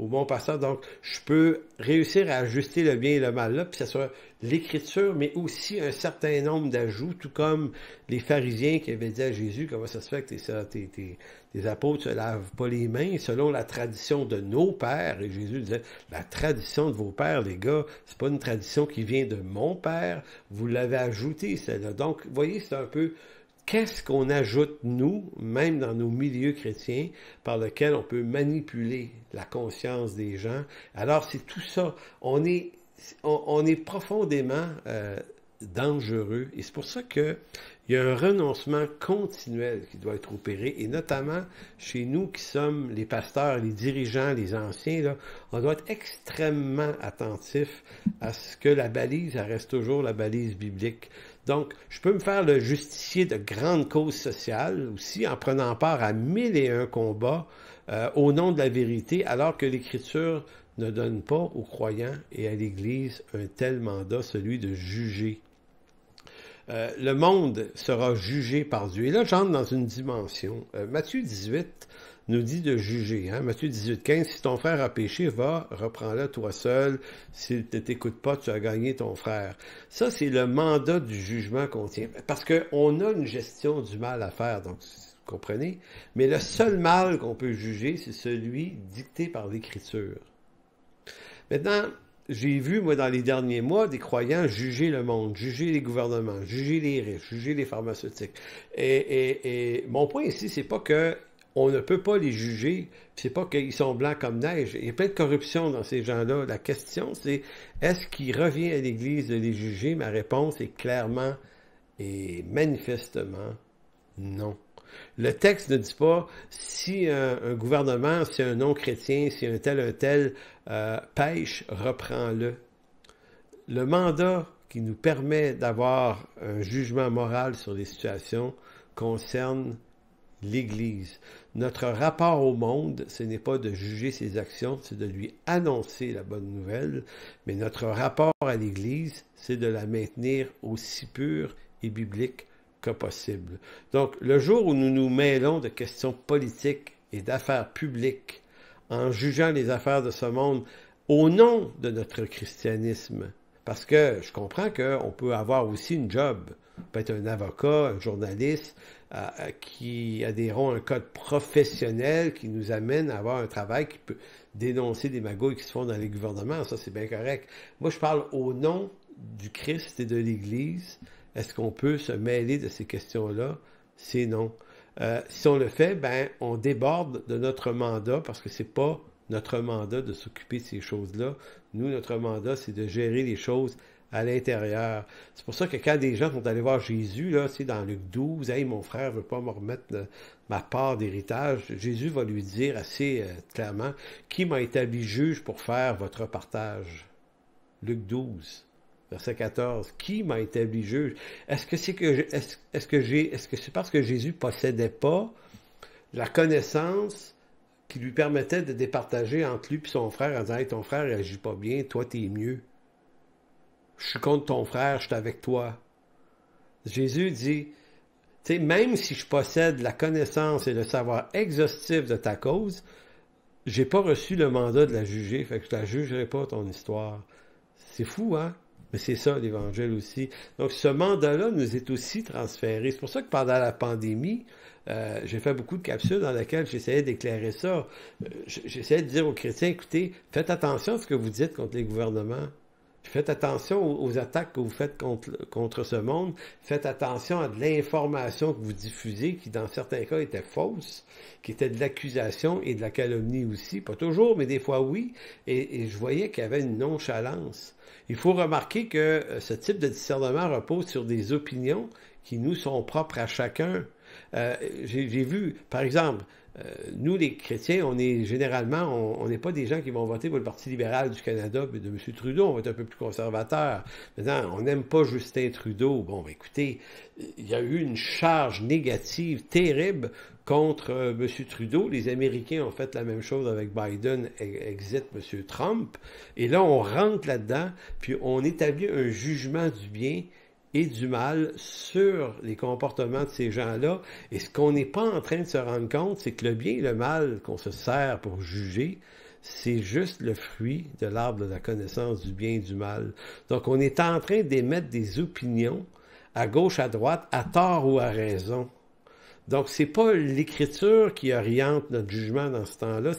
[SPEAKER 1] mon pasteur. Donc, je peux réussir à ajuster le bien et le mal là, puis ça soit l'écriture, mais aussi un certain nombre d'ajouts, tout comme les pharisiens qui avaient dit à Jésus, comment ça se fait que tes apôtres ne se lavent pas les mains, selon la tradition de nos pères. Et Jésus disait, la tradition de vos pères, les gars, c'est pas une tradition qui vient de mon père, vous l'avez ajoutée, celle-là. Donc, vous voyez, c'est un peu... Qu'est-ce qu'on ajoute, nous, même dans nos milieux chrétiens, par lequel on peut manipuler la conscience des gens? Alors, c'est tout ça. On est profondément dangereux. Et c'est pour ça que Il y a un renoncement continuel qui doit être opéré, et notamment chez nous qui sommes les pasteurs, les dirigeants, les anciens, là, on doit être extrêmement attentifs à ce que la balise, elle reste toujours la balise biblique. Donc, je peux me faire le justicier de grandes causes sociales aussi en prenant part à 1001 combats au nom de la vérité, alors que l'Écriture ne donne pas aux croyants et à l'Église un tel mandat, celui de juger. Le monde sera jugé par Dieu. Et là, j'entre dans une dimension. Matthieu 18 nous dit de juger. Hein? Matthieu 18, 15, si ton frère a péché, va, reprends-le toi seul. S'il ne t'écoute pas, tu as gagné ton frère. Ça, c'est le mandat du jugement qu'on tient. Parce qu'on a une gestion du mal à faire, donc vous comprenez? Mais le seul mal qu'on peut juger, c'est celui dicté par l'Écriture. Maintenant, j'ai vu, moi, dans les derniers mois, des croyants juger le monde, juger les gouvernements, juger les riches, juger les pharmaceutiques. Et mon point ici, c'est pas que on ne peut pas les juger, c'est pas qu'ils sont blancs comme neige. Il y a plein de corruption dans ces gens-là. La question, c'est, est-ce qu'il revient à l'Église de les juger? Ma réponse est clairement et manifestement non. Le texte ne dit pas si un gouvernement, si un non-chrétien, si un tel pêche, reprends-le. Le mandat qui nous permet d'avoir un jugement moral sur les situations concerne l'Église. Notre rapport au monde, ce n'est pas de juger ses actions, c'est de lui annoncer la bonne nouvelle, mais notre rapport à l'Église, c'est de la maintenir aussi pure et biblique que possible. Donc, le jour où nous nous mêlons de questions politiques et d'affaires publiques, en jugeant les affaires de ce monde au nom de notre christianisme, parce que je comprends qu'on peut avoir aussi une job, on peut être un avocat, un journaliste, qui adhérons à un code professionnel qui nous amène à avoir un travail qui peut dénoncer des magouilles qui se font dans les gouvernements, ça c'est bien correct. Moi, je parle au nom du Christ et de l'Église. Est-ce qu'on peut se mêler de ces questions-là? C'est non. Si on le fait, ben, on déborde de notre mandat parce que c'est pas notre mandat de s'occuper de ces choses-là. Nous, notre mandat, c'est de gérer les choses à l'intérieur. C'est pour ça que quand des gens sont allés voir Jésus, là, tu sais, dans Luc 12, « Hey, mon frère veut pas me remettre ma part d'héritage », Jésus va lui dire assez clairement, « Qui m'a établi juge pour faire votre partage? » Luc 12. Verset 14. Qui m'a établi juge? Est-ce que c'est parce que Jésus possédait pas la connaissance qui lui permettait de départager entre lui et son frère en disant, hey, ton frère il agit pas bien, toi t'es mieux. Je suis contre ton frère, je suis avec toi. Jésus dit, tu sais, même si je possède la connaissance et le savoir exhaustif de ta cause, j'ai pas reçu le mandat de la juger, fait que je la jugerai pas ton histoire. C'est fou, hein? Mais c'est ça, l'Évangile aussi. Donc, ce mandat-là nous est aussi transféré. C'est pour ça que pendant la pandémie, j'ai fait beaucoup de capsules dans lesquelles j'essayais d'éclairer ça. J'essayais de dire aux chrétiens, écoutez, faites attention à ce que vous dites contre les gouvernements. Faites attention aux attaques que vous faites contre ce monde. Faites attention à de l'information que vous diffusez, qui dans certains cas était fausse, qui était de l'accusation et de la calomnie aussi. Pas toujours, mais des fois oui. Et je voyais qu'il y avait une nonchalance. Il faut remarquer que ce type de discernement repose sur des opinions qui nous sont propres à chacun. J'ai vu, par exemple, nous les chrétiens, on est généralement, on n'est pas des gens qui vont voter pour le Parti libéral du Canada de M. Trudeau, on va être un peu plus conservateur. Maintenant, on n'aime pas Justin Trudeau. Bon, ben, écoutez, il y a eu une charge négative terrible contre M. Trudeau. Les Américains ont fait la même chose avec Biden, exit M. Trump. Et là, on rentre là-dedans, puis on établit un jugement du bien et du mal sur les comportements de ces gens-là. Et ce qu'on n'est pas en train de se rendre compte, c'est que le bien et le mal qu'on se sert pour juger, c'est juste le fruit de l'arbre de la connaissance du bien et du mal. Donc, on est en train d'émettre des opinions à gauche, à droite, à tort ou à raison. Donc, c'est pas l'Écriture qui oriente notre jugement dans ce temps-là,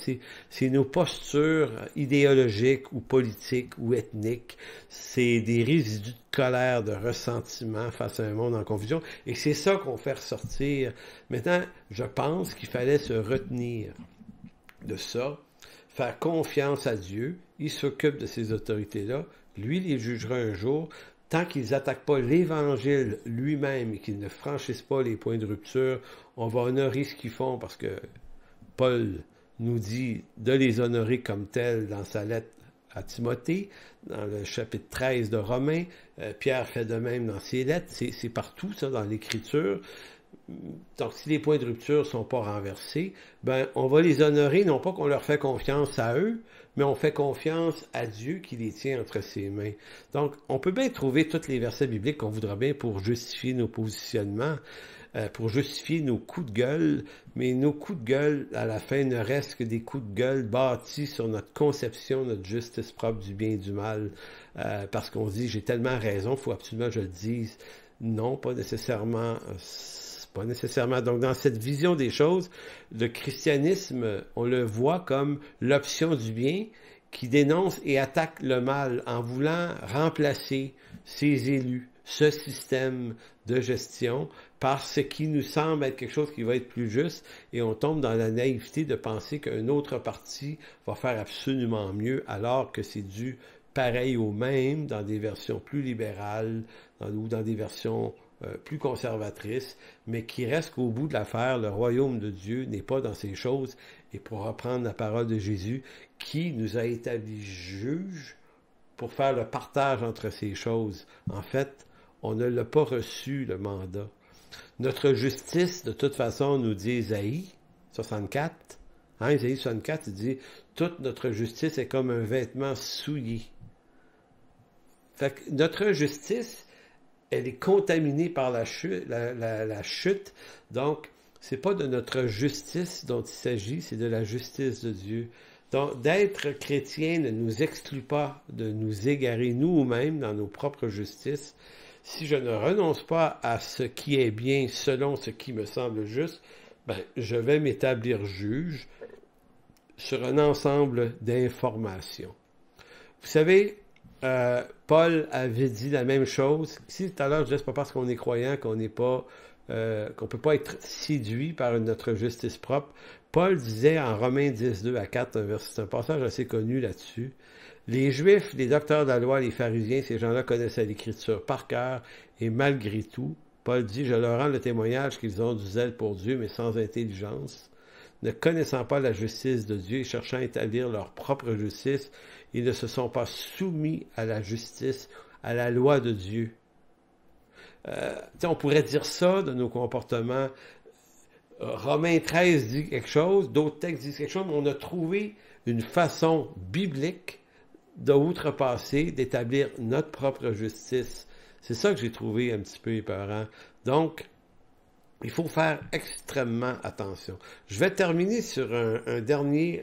[SPEAKER 1] c'est nos postures idéologiques ou politiques ou ethniques. C'est des résidus de colère, de ressentiment face à un monde en confusion. Et c'est ça qu'on fait ressortir. Maintenant, je pense qu'il fallait se retenir de ça, faire confiance à Dieu. Il s'occupe de ces autorités-là. Lui les jugera un jour. tant qu'ils n'attaquent pas l'Évangile lui-même et qu'ils ne franchissent pas les points de rupture, on va honorer ce qu'ils font parce que Paul nous dit de les honorer comme tels dans sa lettre à Timothée, dans le chapitre 13 de Romains. Pierre fait de même dans ses lettres. C'est partout, ça, dans l'Écriture. Donc, si les points de rupture ne sont pas renversés, ben, on va les honorer, non pas qu'on leur fait confiance à eux, mais on fait confiance à Dieu qui les tient entre ses mains. Donc, on peut bien trouver tous les versets bibliques qu'on voudra bien pour justifier nos positionnements, pour justifier nos coups de gueule, mais nos coups de gueule, à la fin, ne restent que des coups de gueule bâtis sur notre conception, notre justice propre du bien et du mal, parce qu'on se dit, j'ai tellement raison, il faut absolument que je le dise. Non, pas nécessairement. Pas nécessairement. Donc, dans cette vision des choses, le christianisme, on le voit comme l'option du bien qui dénonce et attaque le mal en voulant remplacer ses élus, ce système de gestion, par ce qui nous semble être quelque chose qui va être plus juste, et on tombe dans la naïveté de penser qu'un autre parti va faire absolument mieux, alors que c'est dû pareil au même dans des versions plus libérales ou dans des versions plus conservatrice, mais qui reste qu'au bout de l'affaire, le royaume de Dieu n'est pas dans ces choses, et pour reprendre la parole de Jésus, qui nous a établis juges pour faire le partage entre ces choses. En fait, on ne l'a pas reçu, le mandat. Notre justice, de toute façon, nous dit Isaïe 64, Isaïe 64, il dit « Toute notre justice est comme un vêtement souillé ». Fait que notre justice, elle est contaminée par la chute. Donc, c'est pas de notre justice dont il s'agit, c'est de la justice de Dieu. Donc, d'être chrétien ne nous exclut pas de nous égarer nous-mêmes dans nos propres justices. Si je ne renonce pas à ce qui est bien selon ce qui me semble juste, ben, je vais m'établir juge sur un ensemble d'informations. Vous savez, Paul avait dit la même chose. Si tout à l'heure je disais, c'est pas parce qu'on est croyant qu'on n'est pas, qu'on peut pas être séduit par notre justice propre. Paul disait en Romains 10, 2 à 4, c'est un passage assez connu là-dessus. Les Juifs, les docteurs de la loi, les pharisiens, ces gens-là connaissaient l'Écriture par cœur, et malgré tout, Paul dit, je leur rends le témoignage qu'ils ont du zèle pour Dieu, mais sans intelligence. Ne connaissant pas la justice de Dieu et cherchant à établir leur propre justice, ils ne se sont pas soumis à la justice, à la loi de Dieu. On pourrait dire ça de nos comportements. Romains 13 dit quelque chose, d'autres textes disent quelque chose, mais on a trouvé une façon biblique d'outrepasser, d'établir notre propre justice. C'est ça que j'ai trouvé un petit peu épeurant. Donc, il faut faire extrêmement attention. Je vais terminer sur un dernier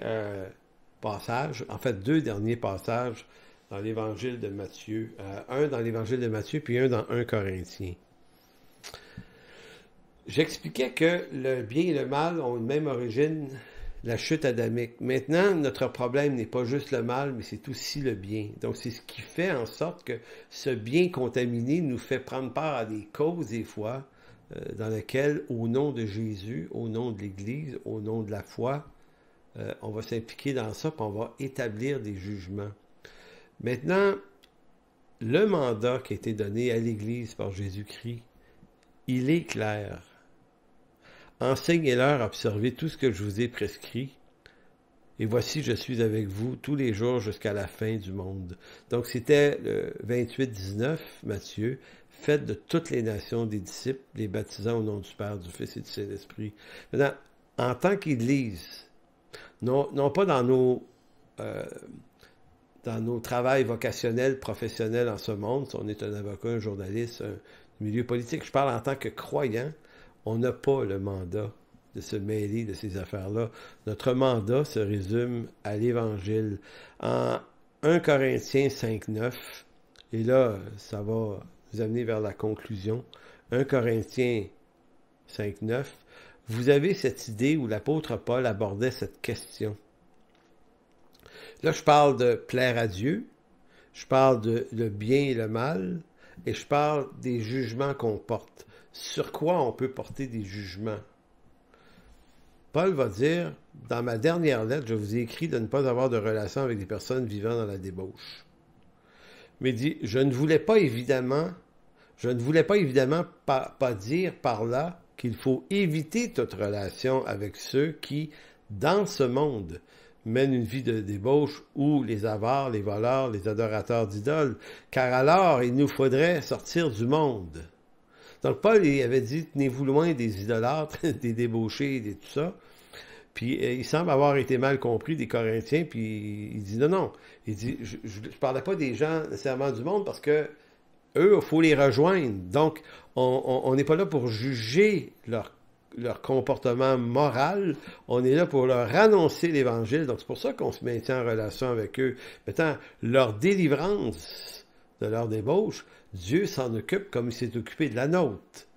[SPEAKER 1] passage, en fait 2 derniers passages dans l'Évangile de Matthieu. Un dans l'Évangile de Matthieu, puis un dans 1 Corinthiens. J'expliquais que le bien et le mal ont une même origine, la chute adamique. Maintenant, notre problème n'est pas juste le mal, mais c'est aussi le bien. Donc, c'est ce qui fait en sorte que ce bien contaminé nous fait prendre part à des causes, des fois, dans lesquelles, au nom de Jésus, au nom de l'Église, au nom de la foi, on va s'impliquer dans ça, puis on va établir des jugements. Maintenant, le mandat qui a été donné à l'Église par Jésus-Christ, il est clair. Enseignez-leur à observer tout ce que je vous ai prescrit, et voici, je suis avec vous tous les jours jusqu'à la fin du monde. Donc, c'était le 28-19, Matthieu. Faites de toutes les nations des disciples, les baptisant au nom du Père, du Fils et du Saint-Esprit. Maintenant, en tant qu'Église, non pas dans nos travails vocationnels, professionnels en ce monde, si on est un avocat, un journaliste, un milieu politique, je parle en tant que croyant, on n'a pas le mandat de se mêler de ces affaires-là. Notre mandat se résume à l'Évangile. En 1 Corinthiens 5, 9, et là, ça va nous amener vers la conclusion. 1 Corinthiens 5, 9, vous avez cette idée où l'apôtre Paul abordait cette question. Là, je parle de plaire à Dieu, je parle de le bien et le mal, et je parle des jugements qu'on porte. Sur quoi on peut porter des jugements? Paul va dire, dans ma dernière lettre, je vous ai écrit de ne pas avoir de relation avec des personnes vivant dans la débauche. Mais il dit, je ne voulais pas évidemment pas dire par là qu'il faut éviter toute relation avec ceux qui, dans ce monde, mènent une vie de débauche ou les avares, les voleurs, les adorateurs d'idoles, car alors il nous faudrait sortir du monde. Donc Paul il avait dit, tenez-vous loin des idolâtres, des débauchés, des tout ça. Puis il semble avoir été mal compris des Corinthiens, puis il dit non. Il dit, je parlais pas des gens nécessairement du monde parce que eux, il faut les rejoindre. Donc, on n'est pas là pour juger leur comportement moral, on est là pour leur annoncer l'Évangile. Donc, c'est pour ça qu'on se maintient en relation avec eux. Maintenant, leur délivrance de leur débauche, Dieu s'en occupe comme il s'est occupé de la nôtre.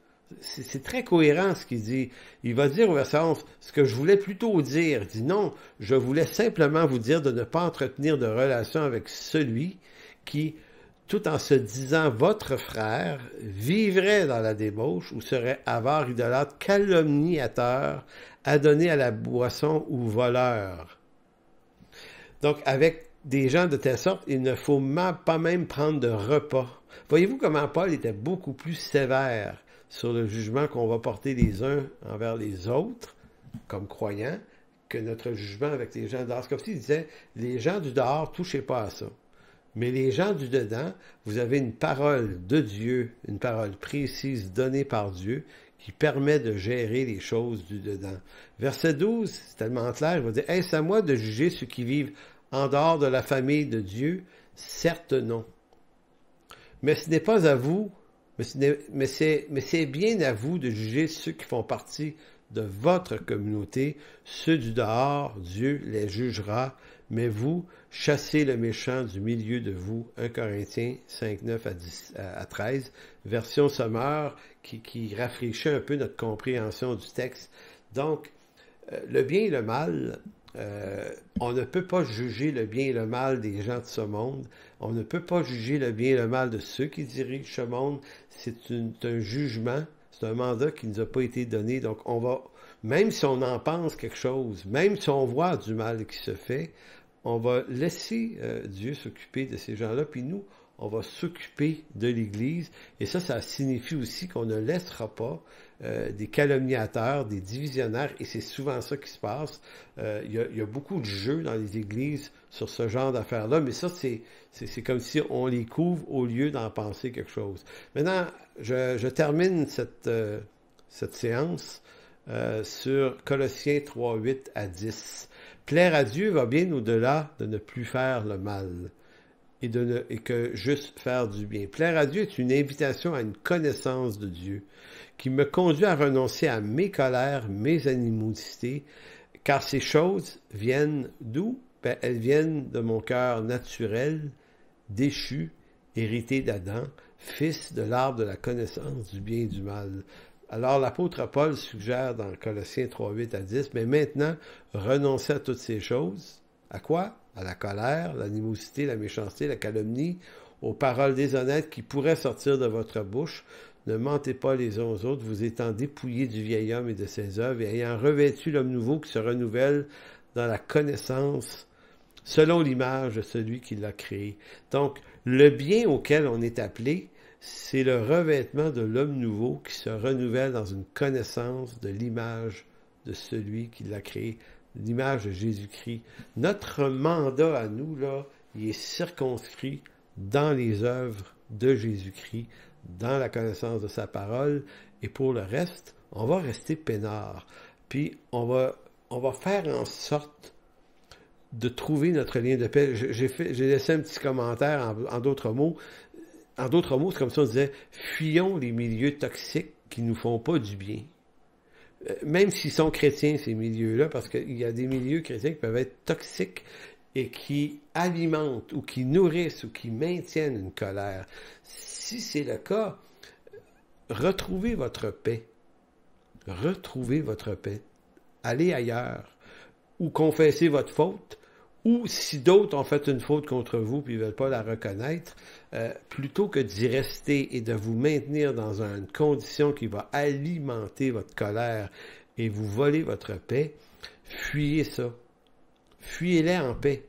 [SPEAKER 1] C'est très cohérent ce qu'il dit. Il va dire au verset 11, ce que je voulais plutôt dire, il dit non, je voulais simplement vous dire de ne pas entretenir de relation avec celui qui, tout en se disant votre frère, vivrait dans la débauche ou serait avare, idolâtre, calomniateur, adonné à la boisson ou voleur. Donc, avec des gens de telle sorte, il ne faut pas même prendre de repas. Voyez-vous comment Paul était beaucoup plus sévère sur le jugement qu'on va porter les uns envers les autres, comme croyants, que notre jugement avec les gens dehors. C'est comme s'il disait, les gens du dehors, touchez pas à ça. Mais les gens du dedans, vous avez une parole de Dieu, une parole précise donnée par Dieu, qui permet de gérer les choses du dedans. Verset 12, c'est tellement clair, il va dire, « Est-ce à moi de juger ceux qui vivent en dehors de la famille de Dieu? Certes non. Mais ce n'est pas à vous, mais c'est bien à vous de juger ceux qui font partie de votre communauté. Ceux du dehors, Dieu les jugera, mais vous, chassez le méchant du milieu de vous. » 1 Corinthiens 5, 9 à 13, version Sommeur qui rafraîchit un peu notre compréhension du texte. Donc, le bien et le mal, on ne peut pas juger le bien et le mal des gens de ce monde. On ne peut pas juger le bien et le mal de ceux qui dirigent ce monde. C'est un jugement, c'est un mandat qui ne nous a pas été donné. Donc, on va, même si on en pense quelque chose, même si on voit du mal qui se fait, on va laisser Dieu s'occuper de ces gens-là, puis nous, on va s'occuper de l'Église. Et ça signifie aussi qu'on ne laissera pas des calomniateurs, des divisionnaires, et c'est souvent ça qui se passe. Il y a beaucoup de jeux dans les églises sur ce genre d'affaires-là, mais ça, c'est comme si on les couvre au lieu d'en penser quelque chose. Maintenant, je termine cette séance sur Colossiens 3, 8 à 10. Plaire à Dieu va bien au-delà de ne plus faire le mal et que juste faire du bien. Plaire à Dieu est une invitation à une connaissance de Dieu qui me conduit à renoncer à mes colères, mes animosités, car ces choses viennent d'où? Ben, elles viennent de mon cœur naturel, déchu, hérité d'Adam, fils de l'arbre de la connaissance du bien et du mal. Alors l'apôtre Paul suggère dans Colossiens 3, 8 à 10, mais maintenant, renoncez à toutes ces choses. À quoi? À la colère, l'animosité, la méchanceté, la calomnie, aux paroles déshonnêtes qui pourraient sortir de votre bouche. Ne mentez pas les uns aux autres, vous étant dépouillés du vieil homme et de ses œuvres, et ayant revêtu l'homme nouveau qui se renouvelle dans la connaissance, selon l'image de celui qui l'a créé. Donc, le bien auquel on est appelé, c'est le revêtement de l'homme nouveau qui se renouvelle dans une connaissance de l'image de celui qui l'a créé, l'image de Jésus-Christ. Notre mandat à nous, là, il est circonscrit dans les œuvres de Jésus-Christ, dans la connaissance de sa parole, et pour le reste, on va rester peinard. Puis, on va faire en sorte de trouver notre lien de paix. J'ai laissé un petit commentaire en d'autres mots. En d'autres mots, c'est comme si on disait « Fuyons les milieux toxiques qui nous font pas du bien ». Même s'ils sont chrétiens, ces milieux-là, parce qu'il y a des milieux chrétiens qui peuvent être toxiques et qui alimentent ou qui nourrissent ou qui maintiennent une colère. Si c'est le cas, retrouvez votre paix. Retrouvez votre paix. Allez ailleurs. Ou confessez votre faute. Ou si d'autres ont fait une faute contre vous et ils ne veulent pas la reconnaître, plutôt que d'y rester et de vous maintenir dans une condition qui va alimenter votre colère et vous voler votre paix, fuyez ça. Fuyez-les en paix.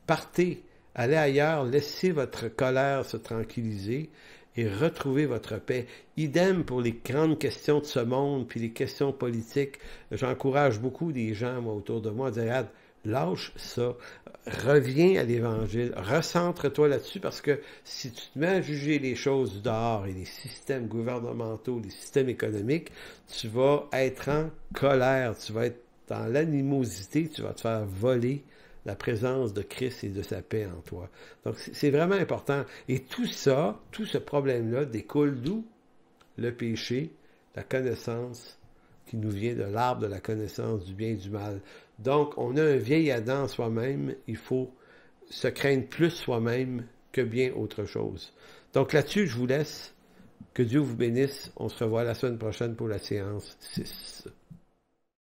[SPEAKER 1] Partez. Allez ailleurs, laissez votre colère se tranquilliser et retrouvez votre paix. Idem pour les grandes questions de ce monde, puis les questions politiques. J'encourage beaucoup des gens, moi, autour de moi, à dire, regarde, lâche ça, reviens à l'Évangile, recentre-toi là-dessus, parce que si tu te mets à juger les choses du dehors et les systèmes gouvernementaux, les systèmes économiques, tu vas être en colère, tu vas être dans l'animosité, tu vas te faire voler la présence de Christ et de sa paix en toi. Donc, c'est vraiment important. Et tout ça, tout ce problème-là découle d'où? Le péché, la connaissance qui nous vient de l'arbre de la connaissance du bien et du mal. Donc, on a un vieil Adam en soi-même, il faut se craindre plus soi-même que bien autre chose. Donc là-dessus, je vous laisse. Que Dieu vous bénisse. On se revoit la semaine prochaine pour la séance 6.